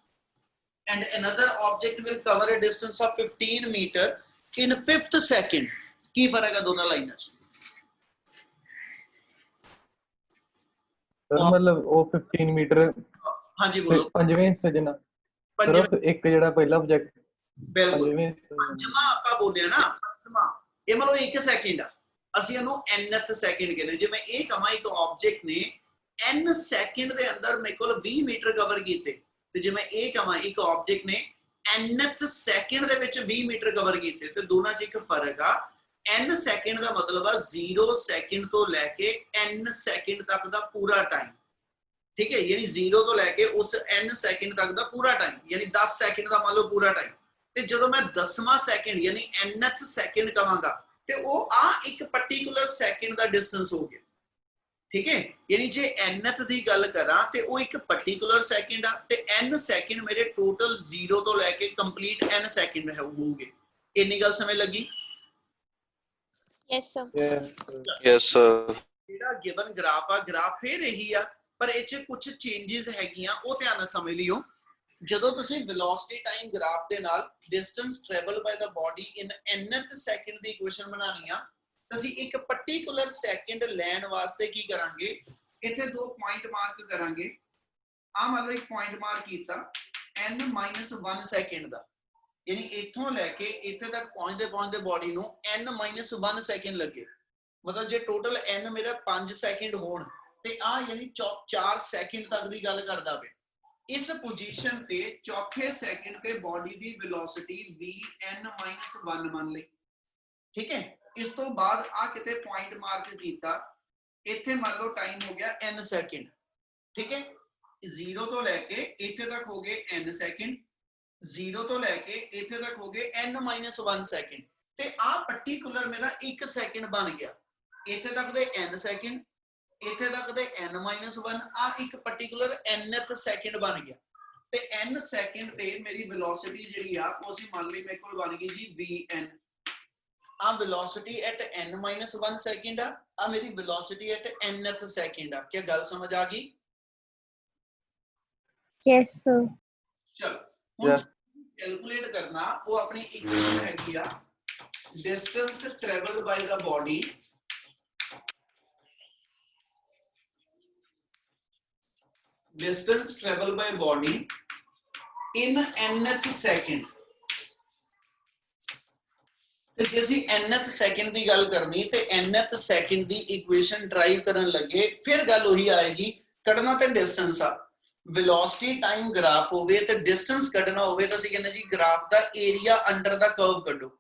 and another object will cover a distance of 15 meter in 5th second ਕੀ ਫਰਕ ਹੈ ਦੋਨਾਂ ਲਾਈਨਾਂ 'ਚ सर मतलब वो 15 मीटर ਹਾਂਜੀ ਬੋਲੋ पंजवें हिस्से जना ਪੰਜਵਾਂ सिर्फ एक जड़ा पहला ऑब्जेक्ट ਬਿਲਕੁਲ पंजवें हिस्से च। ਪੰਜਵਾਂ ਆਪਾਂ ਬੋਲਿਆ ਨਾ ਪੰਜਵਾਂ ਇਹ ਮਤਲਬ 1 ਸੈਕਿੰਡ ਆ ਅਸੀਂ ਇਹਨੂੰ nth ਸੈਕਿੰਡ ਕਹਿੰਦੇ ਜੇ ਮੈਂ ਇਹ ਕਹਾਂ ਇੱਕ ਆਬਜੈਕਟ ਨੇ n ਸੈਕਿੰਡ ਦੇ ਅੰਦਰ ਮੇਰੇ ਕੋਲ 20 ਮੀਟਰ ਕਵਰ ਕੀਤੇ ਤੇ ਜੇ ਮੈਂ ਇਹ ਕਹਾਂ ਇੱਕ ਆਬਜੈਕਟ ਨੇ nth ਸੈਕਿੰਡ ਦੇ ਵਿੱਚ 20 ਮੀਟਰ ਕਵਰ ਕੀਤੇ ਤੇ ਦੋਨਾਂ 'ਚ ਇੱਕ ਫਰਕ ਆ n ਸੈਕਿੰਡ ਦਾ ਮਤਲਬ ਆ 0 ਸੈਕਿੰਡ ਤੋਂ ਲੈ ਕੇ n ਸੈਕਿੰਡ ਤੱਕ ਦਾ ਪੂਰਾ ਟਾਈਮ ठीक है यानी 0 ਤੋਂ ਲੈ ਕੇ ਉਸ n ਸੈਕਿੰਡ ਤੱਕ ਦਾ ਪੂਰਾ ਟਾਈਮ ਯਾਨੀ 10 ਸੈਕਿੰਡ ਦਾ ਮੰਨ ਲਓ ਪੂਰਾ ਟਾਈਮ ਤੇ ਜਦੋਂ ਮੈਂ 10ਵਾਂ ਸੈਕਿੰਡ ਯਾਨੀ nth ਸੈਕਿੰਡ ਕਵਾਂਗਾ ਤੇ ਉਹ ਆ ਇੱਕ ਪਾਰਟਿਕੂਲਰ ਸੈਕਿੰਡ ਦਾ ਡਿਸਟੈਂਸ ਹੋ ਗਿਆ ठीक है। यानी जे nth ਦੀ ਗੱਲ ਕਰਾਂ ਤੇ ਉਹ ਇੱਕ ਪਾਰਟਿਕੂਲਰ ਸੈਕਿੰਡ ਆ ਤੇ n ਸੈਕਿੰਡ ਮੇਰੇ ਟੋਟਲ 0 ਤੋਂ ਲੈ ਕੇ ਕੰਪਲੀਟ n ਸੈਕਿੰਡ ਹੋਊਗੇ। ਇੰਨੀ ਗੱਲ ਸਮਝ ਲੱਗੀ? Yes, sir. Yes, sir. ਜਿਹੜਾ ਗਿਵਨ ਗ੍ਰਾਫ ਆ, ਗ੍ਰਾਫ ਫੇਰ ਇਹੀ ਆ ਪਰ ਇਹ ਚ ਕੁਝ ਚੇਂजेस ਹੈਗੀਆਂ, ਉਹ ਧਿਆਨ ਨਾਲ ਸਮਝ ਲਿਓ। ਜਦੋਂ ਤੁਸੀਂ ਵੈਲੋਸਿਟੀ ਟਾਈਮ ਗ੍ਰਾਫ ਦੇ ਨਾਲ distance travel by the body in nth second the equation ਬਣਾਉਣੀ ਆ, ਅਸੀਂ ਇੱਕ ਪਾਰਟਿਕੂਲਰ ਸੈਕਿੰਡ ਲੈਣ ਵਾਸਤੇ ਕੀ ਕਰਾਂਗੇ, ਇੱਥੇ ਦੋ ਪੁਆਇੰਟ ਮਾਰਕ ਕਰਾਂਗੇ। ਆ ਮੰਨ ਲਓ ਇੱਕ ਪੁਆਇੰਟ ਮਾਰਕ ਕੀਤਾ n-1 ਸੈਕਿੰਡ ਦਾ, ਯਾਨੀ ਇੱਥੋਂ ਲੈ ਕੇ ਇੱਥੇ ਤੱਕ ਪਹੁੰਚਦੇ ਬਾਡੀ ਨੂੰ n-1 ਸੈਕਿੰਡ ਲੱਗੇ। ਮਤਲਬ ਜੇ ਟੋਟਲ n ਮੇਰਾ 5 ਸੈਕਿੰਡ ਹੋਣ ਤੇ ਆ ਯਾਨੀ 4 ਸੈਕਿੰਡ ਤੱਕ ਦੀ ਗੱਲ ਕਰਦਾ ਪਿਆ। ਇਸ ਪੋਜੀਸ਼ਨ ਤੇ ਚੌਥੇ ਸੈਕਿੰਡ ਤੇ ਬਾਡੀ ਦੀ ਵੈਲੋਸਿਟੀ vn-1 ਮੰਨ ਲਈ, ਠੀਕ ਹੈ। ਇਸ ਤੋਂ ਬਾਅਦ ਆ ਕਿਤੇ ਪੁਆਇੰਟ ਮਾਰਕ ਕੀਤਾ, ਇੱਥੇ ਮੰਨ ਲਓ ਟਾਈਮ ਹੋ ਗਿਆ n ਸੈਕਿੰਡ, ਠੀਕ ਹੈ। 0 ਤੋਂ ਲੈ ਕੇ ਇੱਥੇ ਤੱਕ ਹੋ ਗਏ n ਸੈਕਿੰਡ, 0 ਤੋਂ ਲੈ ਕੇ ਇੱਥੇ ਤੱਕ ਹੋ ਗਏ n-1 ਸੈਕਿੰਡ ਤੇ ਆ ਪਾਰਟਿਕੂਲਰ ਮੇਰਾ 1 ਸੈਕਿੰਡ ਬਣ ਗਿਆ। ਇੱਥੇ ਤੱਕ ਦੇ n ਸੈਕਿੰਡ, ਇੱਥੇ ਤੱਕ ਦੇ n-1 ਆ ਇੱਕ ਪਾਰਟਿਕੂਲਰ nth ਸੈਕਿੰਡ ਬਣ ਗਿਆ ਤੇ n ਸੈਕਿੰਡ ਤੇ ਮੇਰੀ ਵੈਲੋਸਿਟੀ ਜਿਹੜੀ ਆ ਉਹ ਅਸੀਂ ਮੰਨ ਲਈ ਮੇਰੇ ਕੋਲ ਬਣ ਗਈ ਜੀ vn। ਆ ਵੈਲੋਸਿਟੀ ਐਟ n-1 ਸੈਕਿੰਡ ਆ ਮੇਰੀ ਵੈਲੋਸਿਟੀ ਐਟ nth ਸੈਕਿੰਡ ਆ। ਕੀ ਗੱਲ ਸਮਝ ਆ ਗਈ? Yes, sir. ਚਲੋ ਹੁਣ ਕੈਲਕੂਲੇਟ ਕਰਨਾ, ਉਹ ਆਪਣੀ ਇਕੁਏਸ਼ਨ ਹੈਗੀ ਆ distance travelled by the body distance traveled by body in nth second। ਤੇ ਜੇ ਅਸੀਂ nth ਸੈਕਿੰਡ ਦੀ ਗੱਲ ਕਰਨੀ ਤੇ nth ਸੈਕਿੰਡ ਦੀ ਇਕੁਏਸ਼ਨ ਡਰਾਈਵ ਕਰਨ ਲੱਗੇ ਫਿਰ ਗੱਲ ਉਹੀ ਆਏਗੀ, ਕੱਢਣਾ ਤੇ ਡਿਸਟੈਂਸ ਆ। ਵੈਲੋਸਿਟੀ ਟਾਈਮ ਗ੍ਰਾਫ ਹੋਵੇ ਤੇ ਡਿਸਟੈਂਸ ਕੱਢਣਾ ਹੋਵੇ ਤਾਂ ਅਸੀਂ ਕਹਿੰਦੇ ਜੀ ਗ੍ਰਾਫ ਦਾ ਏਰੀਆ ਅੰਡਰ ਦਾ ਕਰਵ ਕੱਢੋ।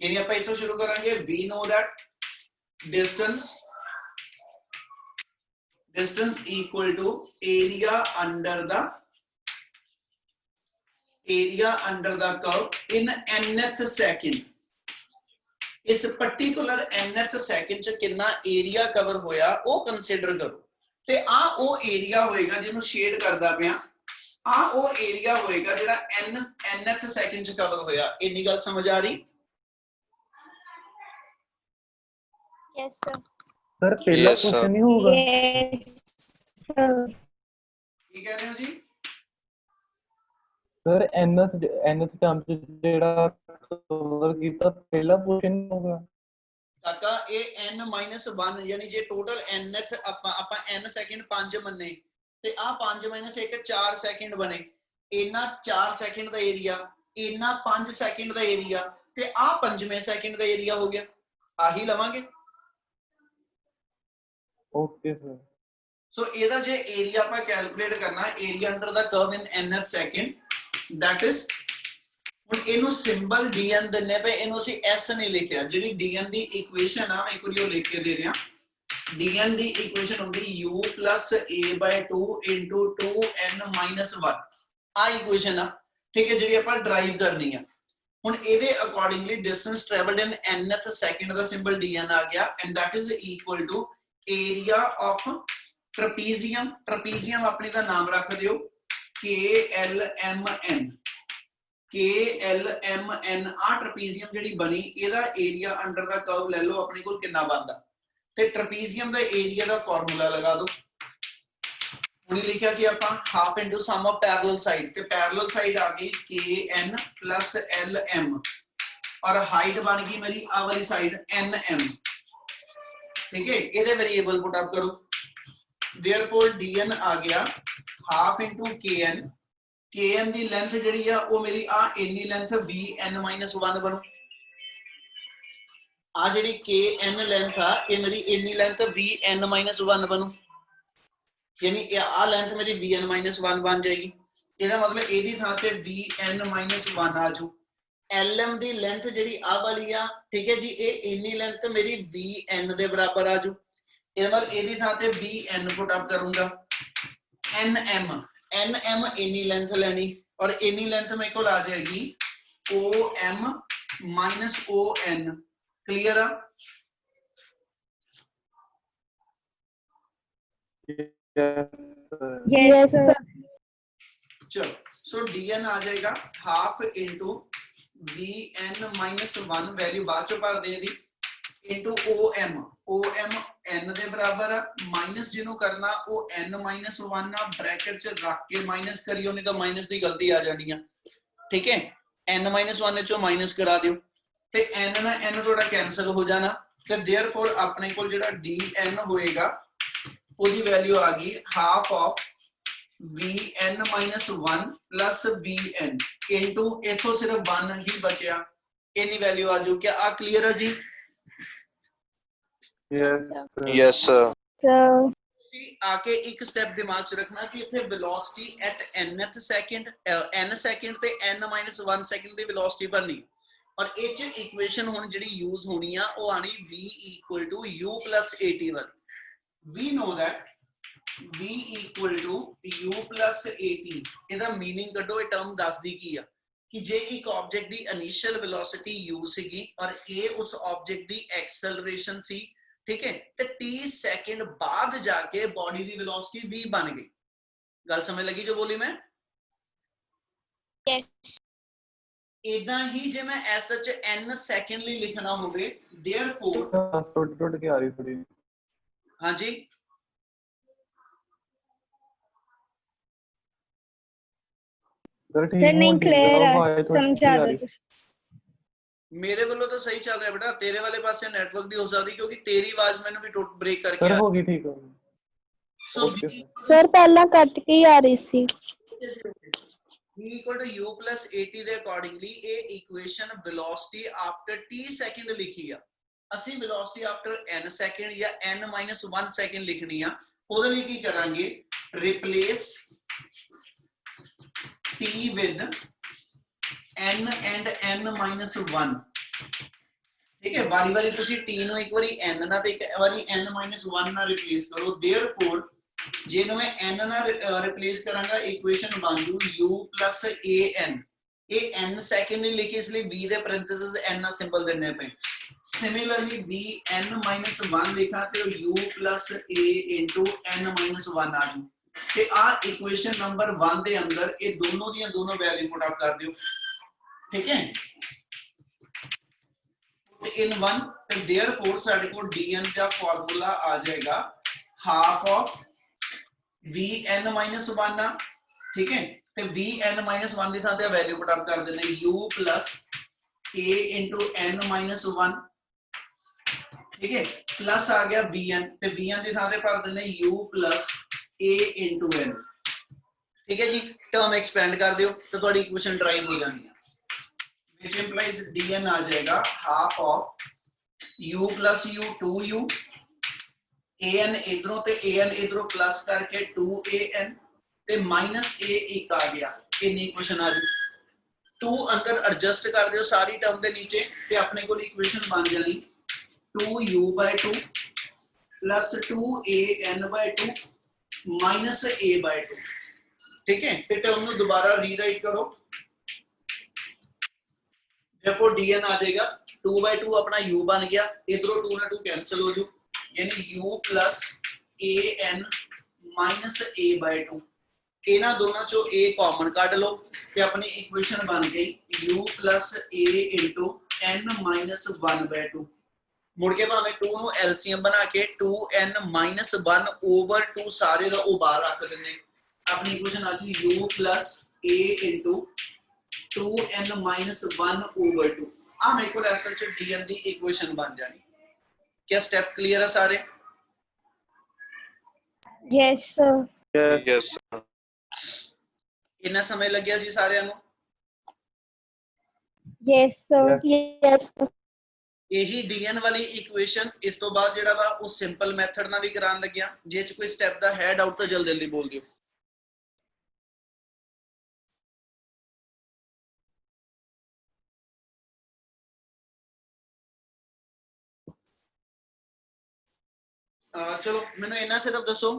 ਯਾਨੀ ਆਪਾਂ ਇੱਥੋਂ ਸ਼ੁਰੂ ਕਰਾਂਗੇ, we know that distance equal to area under the curve in nth second। इस पर्टिकुलर nth सेकंड च कितना एरिया कवर होया वो कंसीडर करो ते आ वो एरिया होएगा जिन्हों शेड करदा पिया, आ वो एरिया होएगा जेड़ा nth सेकंड च कवर होया। इन्नी गल समझ आ रही? Yes, sir. सर पहला Yes, sir. क्वेश्चन नहीं होगा? Yes, sir. की कह रहे हो जी? सर nth टर्म च जेड़ा कवर कीता पहला क्वेश्चन नहीं होगा? काका ये n-1 यानी जे टोटल nth ਆਪਾਂ n ਸੈਕਿੰਡ 5 ਮੰਨੇ ਤੇ ਆ 5 - 1 4 ਸੈਕਿੰਡ ਬਣੇ। ਇਹਨਾਂ 4 ਸੈਕਿੰਡ ਦਾ ਏਰੀਆ, ਇਹਨਾਂ 5 ਸੈਕਿੰਡ ਦਾ ਏਰੀਆ ਤੇ ਆ 5ਵੇਂ ਸੈਕਿੰਡ ਦਾ ਏਰੀਆ ਹੋ ਗਿਆ। ਆਹੀ ਲਵਾਂਗੇ। Okay sir. ਸੋ ਇਹਦਾ ਜੇ ਏਰੀਆ ਆਪਾਂ ਕੈਲਕੂਲੇਟ ਕਰਨਾ, area under the curve in nth second, that is ਹੁਣ ਇਹਨੂੰ ਸਿੰਬਲ dn ਦਿੰਨੇ ਪਏ, ਇਹਨੂੰ ਅਸੀਂ s ਨਹੀਂ ਲਿਖਿਆ। ਜਿਹੜੀ dn ਦੀ ਇਕੁਏਸ਼ਨ ਆ ਮੈਂ ਇੱਕ ਵਾਰੀ ਉਹ ਲਿਖ ਕੇ ਦੇ ਰਿਹਾ। dn ਦੀ ਇਕੁਏਸ਼ਨ ਹੁੰਦੀ u + a/2 * 2n-1 ਆ ਇਕੁਏਸ਼ਨ ਆ, ਠੀਕ ਹੈ, ਜਿਹੜੀ ਆਪਾਂ ਡਰਾਈਵ ਕਰਨੀ ਆ। ਹੁਣ ਇਹਦੇ accordingly distance travelled in nth second ਦਾ ਸਿੰਬਲ dn ਆ ਗਿਆ and that is equal to area of trapezium. Trapezium ਆਪਣੀ ਦਾ ਨਾਮ ਰੱਖ ਦਿਓ KLMN। KLMN ਆ ਟ੍ਰਪੀਜ਼ੀਅਮ ਜਿਹੜੀ ਬਣੀ, ਇਹਦਾ ਏਰੀਆ ਅੰਡਰ ਦਾ ਕਰਵ ਲੈ ਲਓ ਆਪਣੇ ਕੋਲ ਕਿੰਨਾ ਬਣਦਾ ਤੇ ਟ੍ਰਪੀਜ਼ੀਅਮ ਦਾ ਏਰੀਆ ਦਾ ਫਾਰਮੂਲਾ ਲਗਾ ਦਿਓ। ਹੁਣੀ ਲਿਖਿਆ ਸੀ ਆਪਾਂ half into sum of parallel side ਤੇ ਪੈਰਲਲ ਸਾਈਡ ਆ ਗਈ KN + LM ਔਰ ਹਾਈਟ ਬਣ ਗਈ ਮੇਰੀ ਆ ਵਾਲੀ ਸਾਈਡ NM, ठीक है। ਇਹਦੇ ਵੇਰੀਏਬਲ ਪੁੱਟ ਅਪ ਕਰੋ, देयरफॉर dn ਆ ਗਿਆ ਹਾਫ ਇਨਟੂ kn। kn ਦੀ ਲੈਂਥ ਜਿਹੜੀ ਆ ਉਹ ਮੇਰੀ ਆ ਇੰਨੀ ਲੈਂਥ vn-1 ਬਣੂ। ਆ ਜਿਹੜੀ kn ਲੈਂਥ ਆ ਇਹ ਮੇਰੀ ਇੰਨੀ ਲੈਂਥ vn-1 ਬਣੂ, ਯਾਨੀ ਆ ਲੈਂਥ ਮੇਰੀ vn-1 ਬਣ ਜਾਏਗੀ। ਇਹਦਾ ਮਤਲਬ ਇਹਦੀ ਥਾਂ ਤੇ vn-1 ਆ ਜੂ। lm ਦੀ ਲੈਂਥ ਜਿਹੜੀ ਆ ਵਾਲੀ ਆ, ਠੀਕ ਹੈ ਜੀ, ਇਹ ਇੰਨੀ ਲੈਂਥ ਮੇਰੀ vn ਦੇ ਬਰਾਬਰ ਆ ਜੂ। ਇਹਦਾ ਮਤਲਬ ਇਹਦੀ ਥਾਂ ਤੇ vn ਪੁੱਟ ਅਪ ਕਰੂੰਗਾ। nm ਇੰਨੀ ਲੈਂਥ ਲੈਣੀ ਔਰ ਇੰਨੀ ਲੈਂਥ ਮੇਰੇ ਕੋਲ ਆ ਜਾਏਗੀ om - on। ਕਲੀਅਰ ਆ? Yes, sir. चलो सो dn आ जाएगा half into vn minus 1 value बाद चो भर दे दी इंटू om n ਦੇ ਬਰਾਬਰ ਆ ਮਾਈਨਸ ਜਿਹਨੂੰ ਕਰਨਾ ਉਹ n ਮਾਈਨਸ 1 ਆ ਬ੍ਰੈਕਟ ਚ ਰੱਖ ਕੇ ਮਾਈਨਸ ਕਰਿਓ ਨਹੀਂ ਤਾਂ ਮਾਈਨਸ ਦੀ ਗਲਤੀ ਆ ਜਾਣੀ ਆ ਠੀਕ ਹੈ n ਮਾਈਨਸ 1 ਚੋਂ ਮਾਈਨਸ ਕਰਾ ਦਿਓ ਤੇ n ਨਾਲ n ਤੁਹਾਡਾ ਕੈਨਸਲ ਹੋ ਜਾਣਾ ਤੇ देयरफॉर ਆਪਣੇ ਕੋਲ ਜਿਹੜਾ dn ਹੋਏਗਾ ਉਹਦੀ ਵੈਲਿਊ ਆ ਗਈ half of vn minus 1 plus vn into इथों सिर्फ 1 ही बचया इन्नी वैल्यू आ जाओ क्या आ क्लियर है जी Yes, sir. Sir. आके एक स्टेप दिमाग च रखना कि इथे velocity at nth second n second ते n minus 1 second the velocity भरनी और ए च इक्वेशन हुन जेडी यूज होनी आ ओ आनी v equal to u plus at1 we know that v equal to u plus at ਇਹਦਾ मीनिंग ਕੱਢੋ ਇਹ ਟਰਮ ਦੱਸਦੀ ਕੀ ਆ ਕਿ ਜੇ ਇੱਕ ਆਬਜੈਕਟ ਦੀ ਇਨੀਸ਼ੀਅਲ ਵੈਲੋਸਿਟੀ u ਸੀਗੀ ਔਰ a ਉਸ ਆਬਜੈਕਟ ਦੀ ਐਕਸਲਰੇਸ਼ਨ ਸੀ ठीक है तो t सेकंड बाद जाके बॉडी की वेलोसिटी v बन गई गल समझ लगी जो बोली मैं Yes. इदा ही जे मैं sh n सेकंड ਲਈ ਲਿਖਣਾ ਹੋਵੇ देयरफॉर टूट के आ रही थोड़ी हां जी Sir नहीं clear है समझा दो मेरे वालों तो सही चल रहा है बेटा तेरे वाले पास से नेटवर्क भी हो सकती क्योंकि तेरी आवाज मैंने भी टूट ब्रेक करके सर होगी ठीक हो सो सर पहला कट के ही आ रही थी v equal to u plus at ਦੇ ਅਕੋਰਡਿੰਗਲੀ ਇਹ equation velocity after t second ਲਿਖੀ ਆ ਅਸੀਂ ਵੈਲੋਸਿਟੀ ਆਫਟਰ n ਸੈਕਿੰਡ ਜਾਂ n minus 1 ਸੈਕਿੰਡ ਲਿਖਣੀ ਆ ਉਹਦੇ ਲਈ ਕੀ ਕਰਾਂਗੇ replace t with n and n minus 1 ठीक है वारी वारी ਤੁਸੀਂ t ਨੂੰ ਇੱਕ ਵਾਰੀ n ਨਾਲ ਤੇ ਇੱਕ ਵਾਰੀ n minus 1 ਨਾਲ ਰਿਪਲੇਸ ਕਰੋ देयरफॉर ਜੇ ਨੂੰ ਮੈਂ n ਨਾਲ ਰਿਪਲੇਸ ਕਰਾਂਗਾ ਇਕੁਏਸ਼ਨ ਬਣ ਜੂ u plus an ਇਹ n ਸੈਕਿੰਡ ਨਹੀਂ ਲਿਖੀ ਇਸ ਲਈ v ਦੇ ਪੈਰੇਂਥੇਸਿਸ n ਨਾਲ ਸਿੰਬਲ ਦੇਣੇ ਪਏ ਸਿਮਿਲਰਲੀ v n minus 1 ਲਿਖਾਂ ਤੇ u plus a into n minus 1 ਆ ਜੂ ਤੇ ਆ ਇਕੁਏਸ਼ਨ ਨੰਬਰ 1 ਦੇ ਅੰਦਰ ਇਹ ਦੋਨੋਂ ਦੀਆਂ ਦੋਨੋਂ ਵੈਲਿਊ ਪੁੱਟ ਅਪ ਕਰ ਦਿਓ ठीक है in 1 तो देयरफॉर ਸਾਡੇ ਕੋਲ dn ਦਾ ਫਾਰਮੂਲਾ ਆ ਜਾਏਗਾ ਹਾਫ ਆਫ vn minus 1 ਆ ਠੀਕ ਹੈ ਤੇ vn minus 1 ਦੀ ਥਾਂ ਤੇ ਵੈਲਿਊ ਪੁੱਟ ਅਪ ਕਰ ਦਿੰਦੇ u plus a into n minus 1 ठीक है प्लस आ गया vn ਤੇ vn ਦੀ ਥਾਂ ਤੇ ਭਰ ਦਿੰਦੇ u plus a into n ठीक है जी टर्म एक्सपेंड कर दियो तो ਤੁਹਾਡੀ ਇਕੁਏਸ਼ਨ ਡਰਾਈਵ ਹੋ ਜਾਣੀ ਹੈ which implies dn आ जाएगा half of u plus u 2u an इधरों ते an इधरों प्लस करके 2an ते माइनस a एक आ गया इतनी इक्वेशन आ गई 2 अंदर एडजस्ट कर दियो सारी टर्म दे नीचे ते अपने को इक्वेशन बन जानी 2u/2 plus 2an/2 minus a/2 ठीक है फिर टर्म को दोबारा रीराइट करो देखो dn आ जाएगा 2/2 अपना u बन गया इधरों 2 ना 2 कैंसिल हो जू यानी u plus an minus a/2 ਇਹਨਾਂ ਦੋਨਾਂ ਚੋਂ a ਕਾਮਨ ਕੱਢ ਲਓ ਤੇ ਆਪਣੀ ਇਕੁਏਸ਼ਨ ਬਣ ਗਈ u plus a into n minus 1/2 ਮੁੜ ਕੇ ਭਾਵੇਂ 2 ਨੂੰ LCM ਬਣਾ ਕੇ 2n minus 1 over 2 ਸਾਰੇ ਦਾ ਉਹ ਬਾਹਰ ਰੱਖ ਦਿੰਦੇ ਆਪਣੀ ਇਕੁਏਸ਼ਨ ਆ ਗਈ u plus a into 2n minus 1 over 2 ਆ ਮੇਰੇ ਕੋਲ ਐਸਾ ਚ dn ਦੀ ਇਕੁਏਸ਼ਨ ਬਣ ਜਾਣੀ क्या स्टेप क्लियर है सारे Yes sir. Yes, sir. इतना समय लग गया जी सारे ਨੂੰ Yes sir. Yes sir. यही dn वाली इक्वेशन इस तो बाद जेड़ा वा उस सिंपल मेथड ना भी करान लग गया जे च कोई स्टेप दा है डाउट तो जल्दी जल्दी बोल दियो चलो मैंने इना सिर्फ दसो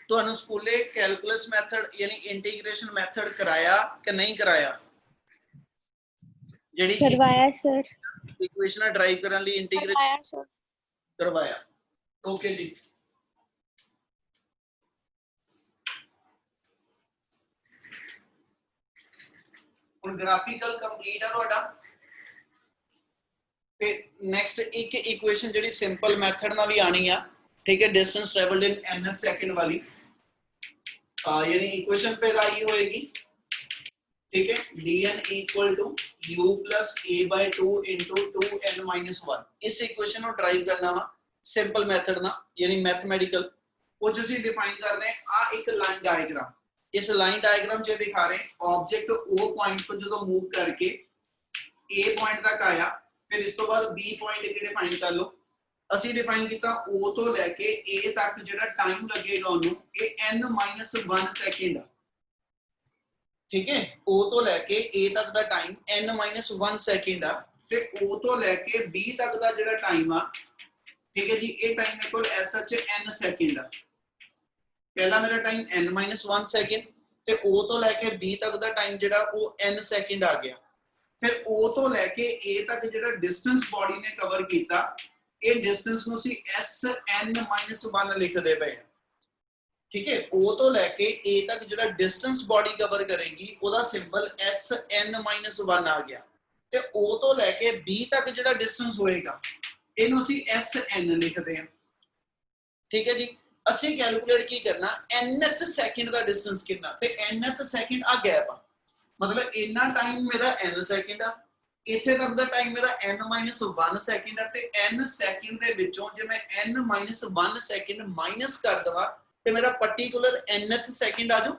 ਤੁਹਾਨੂੰ ਸਕੂਲੇ ਕੈਲਕੂਲਸ ਮੈਥਡ ਯਾਨੀ ਇੰਟੀਗ੍ਰੇਸ਼ਨ ਮੈਥਡ ਕਰਾਇਆ ਕਿ ਨਹੀਂ ਕਰਾਇਆ ਜਿਹੜੀ करवाया sir. ਇਕੁਏਸ਼ਨ ਡਰਾਈਵ ਕਰਨ ਲਈ ਇੰਟੀਗ੍ਰੇਸ਼ਨ करवाया sir. करवाया ओके जी ਹੁਣ ਗ੍ਰਾਫਿਕਲ ਕੰਪਲੀਟ ਆ ਤੁਹਾਡਾ ਤੇ ਨੈਕਸਟ ਇੱਕ ਇਕੁਏਸ਼ਨ ਜਿਹੜੀ ਸਿੰਪਲ ਮੈਥਡ ਨਾਲ ਵੀ ਆਣੀ ਆ ठीक है distance travelled in nth second वाली यानी इक्वेशन फिर आई होएगी ठीक है dn equal to u plus a by 2 into 2n minus 1 इस इक्वेशन को ड्राइव करना वा सिंपल मेथड ना यानी मैथमेटिकल कुछ ਅਸੀਂ डिफाइन कर रहे हैं आ एक लाइन डायग्राम इस लाइन डायग्राम च दिखा रहे हैं ऑब्जेक्ट o पॉइंट को जो मूव करके a पॉइंट तक आया फिर इस तो बाद b पॉइंट के डिफाइन कर लो ਅਸੀਂ डिफाइन किया O तो लेके A तक ਜਿਹੜਾ टाइम लगेगा ਉਹਨੂੰ ਇਹ n-1 ਸੈਕਿੰਡ ठीक है O तो लेके A तक ਦਾ टाइम n-1 ਸੈਕਿੰਡ ਆ ਤੇ O तो लेके B तक ਦਾ ਜਿਹੜਾ टाइम ਆ ठीक है जी ਇਹ टाइम ਮੇਰੇ ਕੋਲ SH n ਸੈਕਿੰਡ ਆ ਪਹਿਲਾ ਮੇਰਾ टाइम n-1 ਸੈਕਿੰਡ ਤੇ O तो लेके B तक ਦਾ टाइम ਜਿਹੜਾ ਉਹ n ਸੈਕਿੰਡ ਆ ਗਿਆ ਫਿਰ O तो लेके A तक ਜਿਹੜਾ डिस्टेंस बॉडी ने कवर ਕੀਤਾ ਇਹ ਡਿਸਟੈਂਸ ਨੂੰ ਅਸੀਂ sn-1 ਲਿਖਦੇ ਪਏ ਆ ਠੀਕ ਹੈ O ਤੋਂ ਲੈ ਕੇ A ਤੱਕ ਜਿਹੜਾ ਡਿਸਟੈਂਸ ਬਾਡੀ ਕਵਰ ਕਰੇਗੀ ਉਹਦਾ ਸਿੰਬਲ sn-1 ਆ ਗਿਆ ਤੇ O ਤੋਂ ਲੈ ਕੇ B ਤੱਕ ਜਿਹੜਾ ਡਿਸਟੈਂਸ ਹੋਏਗਾ ਇਹਨੂੰ ਅਸੀਂ sn ਲਿਖਦੇ ਆ ਠੀਕ ਹੈ ਜੀ ਅਸੀਂ ਕੈਲਕੂਲੇਟ ਕੀ ਕਰਨਾ nth ਸੈਕਿੰਡ ਦਾ ਡਿਸਟੈਂਸ ਕਿੰਨਾ ਤੇ nth ਸੈਕਿੰਡ ਆ ਗੈਪ ਆ ਮਤਲਬ ਇੰਨਾ ਟਾਈਮ ਮੇਰਾ n ਸੈਕਿੰਡ ਆ ਇੱਥੇ ਤੱਕ ਦਾ ਟਾਈਮ ਮੇਰਾ n-1 ਸੈਕਿੰਡ ਹੈ ਤੇ n ਸੈਕਿੰਡ ਦੇ ਵਿੱਚੋਂ ਜੇ ਮੈਂ n-1 ਸੈਕਿੰਡ ਮਾਈਨਸ ਕਰ ਦਵਾਂ ਤੇ ਮੇਰਾ ਪਾਰਟਿਕੂਲਰ nth ਸੈਕਿੰਡ ਆ ਜਾਊ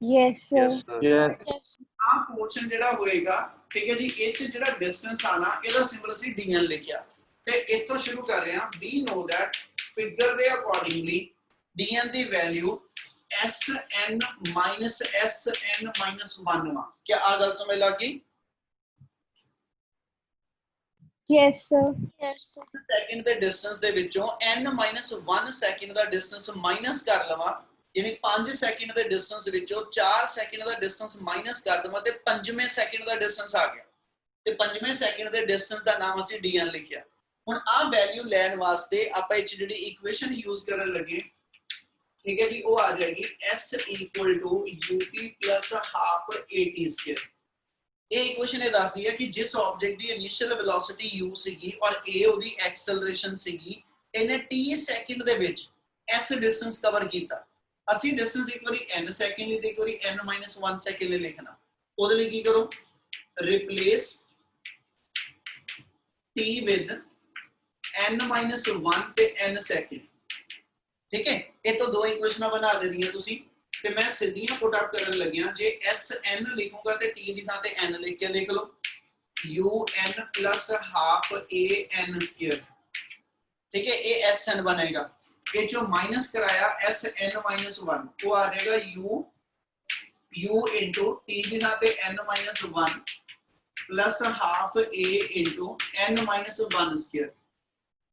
Yes, sir. Yes. ਆ ਪੋਰਸ਼ਨ ਜਿਹੜਾ ਹੋਏਗਾ ਠੀਕ ਹੈ ਜੀ ਇਹ ਚ ਜਿਹੜਾ ਡਿਸਟੈਂਸ ਆਣਾ ਇਹਦਾ ਸਿੰਬਲ ਅਸੀਂ dn ਲਿਖਿਆ ਤੇ ਇੱਥੋਂ ਸ਼ੁਰੂ ਕਰ ਰਹੇ ਹਾਂ we know that ਫਿਗਰ ਦੇ ਅਕੋਰਡਿੰਗਲੀ dn ਦੀ value sn minus sn minus 1 ਵਾ क्या आ गल समझ लगी Yes, sir. Yes, sir. Second ਦੇ ਡਿਸਟੈਂਸ ਦੇ ਵਿੱਚੋਂ n-1 ਸੈਕਿੰਡ ਦਾ ਡਿਸਟੈਂਸ ਮਾਈਨਸ ਕਰ ਲਵਾਂ ਯਾਨੀ 5 ਸੈਕਿੰਡ ਦੇ ਡਿਸਟੈਂਸ ਵਿੱਚੋਂ 4 ਸੈਕਿੰਡ ਦਾ ਡਿਸਟੈਂਸ ਮਾਈਨਸ ਕਰ ਦਵਾਂ ਤੇ 5ਵੇਂ ਸੈਕਿੰਡ ਦਾ ਡਿਸਟੈਂਸ ਆ ਗਿਆ ਤੇ 5ਵੇਂ ਸੈਕਿੰਡ ਦੇ ਡਿਸਟੈਂਸ ਦਾ ਨਾਮ ਅਸੀਂ dn ਲਿਖਿਆ ਹੁਣ ਆ ਵੈਲਿਊ ਲੈਣ ਵਾਸਤੇ ਆਪਾਂ ਇਹ ਜਿਹੜੀ ਇਕੁਏਸ਼ਨ ਯੂਜ਼ ਕਰਨ ਲੱਗੇ ठीक है जी वो आ जाएगी s equal to ut plus half at square ये इक्वेशन ये दसदी है कि जिस ऑब्जेक्ट दी इनिशियल वेलोसिटी u ਸੀਗੀ और a ਉਹਦੀ ਐਕਸਲਰੇਸ਼ਨ ਸੀਗੀ ਇਹਨੇ t ਸੈਕਿੰਡ ਦੇ ਵਿੱਚ s ਡਿਸਟੈਂਸ ਕਵਰ ਕੀਤਾ ਅਸੀਂ ਡਿਸਟੈਂਸ ਇੱਕ ਵਾਰੀ n ਸੈਕਿੰਡ ਲਈ ਤੇ ਇੱਕ ਵਾਰੀ n-1 ਸੈਕਿੰਡ ਲਈ ਲਿਖਣਾ ਉਹਦੇ ਲਈ ਕੀ ਕਰੋ ਰਿਪਲੇਸ t with n-1 ਤੇ n ਸੈਕਿੰਡ ठीक है ये तो दो इक्वेशनां बना देनियां तुसी ते मैं सीधियां पुट अप करन लगियां जे sn लिखूंगा ते t दी थां ते n लिख के लिख लो un plus half an square ठीक है ये sn बनेगा ये जो माइनस कराया sn-1 वो आ जाएगा u into t दी थां ते n-1 plus half a into n-1 square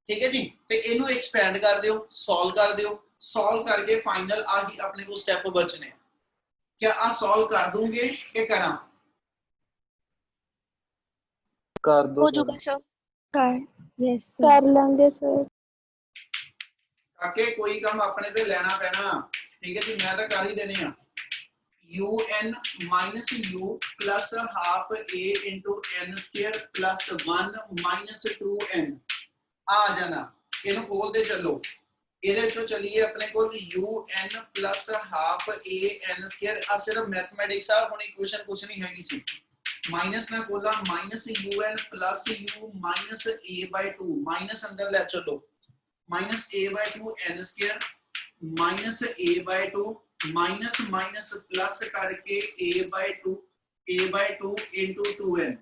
ठीक है जी ਤੇ ਇਹਨੂੰ ਐਕਸਪੈਂਡ ਕਰ ਦਿਓ ਸੋਲਵ करके फाइनल आ गई अपने को स्टेप बचने क्या आ सॉल्व कर दूंगे कि करा कर दो हो चुका सर Yes, sir. कर लेंगे sir. ताकि कोई काम अपने ते लेना पैना ठीक है जी मैं तो कर ही देने आ un minus u plus half a into n square plus 1 minus 2n आ जाना ਇਹਨੂੰ ਖੋਲਦੇ ਚੱਲੋ ਇਹਦੇ ਚੋਂ ਚਲੀਏ ਆਪਣੇ ਕੋਲ un plus half an square ਆ ਸਿਰਫ ਮੈਥਮੈਟਿਕਸ ਆ ਹੁਣ ਇਕੁਏਸ਼ਨ ਕੁਝ ਨਹੀਂ ਹੈਗੀ ਸੀ ਮਾਈਨਸ ਨਾ ਕੋਲਾ minus un plus u minus a by 2 minus ਅੰਦਰ ਲੈ ਚੱਲੋ minus a by 2 n square minus a by 2 minus minus plus करके a by 2 into 2n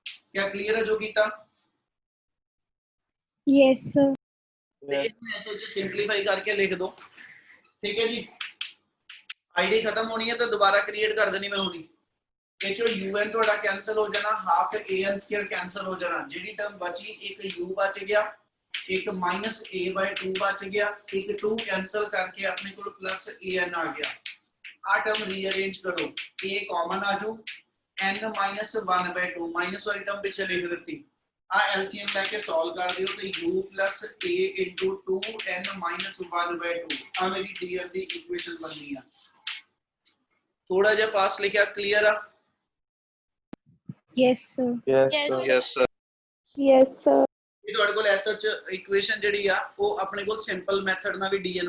क्या क्लियर है जो कीता Yes, sir. इसमें ऐसे जो सिंपलीफाई करके लिख दो ठीक है जी आईडी खत्म होनी है तो दोबारा क्रिएट कर देनी मैं होनी ये जो un थोड़ा कैंसिल हो जाना हाफ an स्क्वायर कैंसिल हो जाना जेडी टर्म बची एक u बच गया एक माइनस a by 2 बच गया एक 2 कैंसिल करके अपने को प्लस an आ गया आ टर्म रीअरेंज करो a कॉमन आ जाओ n-1 by 2 माइनस वाली टर्म पीछे लिख देती आ एलसीएम लेके सॉल्व कर दियो तो u plus a into 2n minus 1 by 2 आ मेरी dn दी इक्वेशन बन गई है ਥੋੜਾ ਜਿਹਾ ਫਾਸਟ ਲਿਖਿਆ, ਕਲੀਅਰ ਆ? Yes, sir. Yes Yes, sir. Yes, sir. ਇਹ ਤੁਹਾਡੇ ਕੋਲ ਐਸ ਸੱਚ ਇਕੁਏਸ਼ਨ ਜਿਹੜੀ ਆ ਉਹ ਆਪਣੇ ਕੋਲ ਸਿੰਪਲ ਮੈਥਡ ਨਾਲ ਵੀ ਡੀਐਨ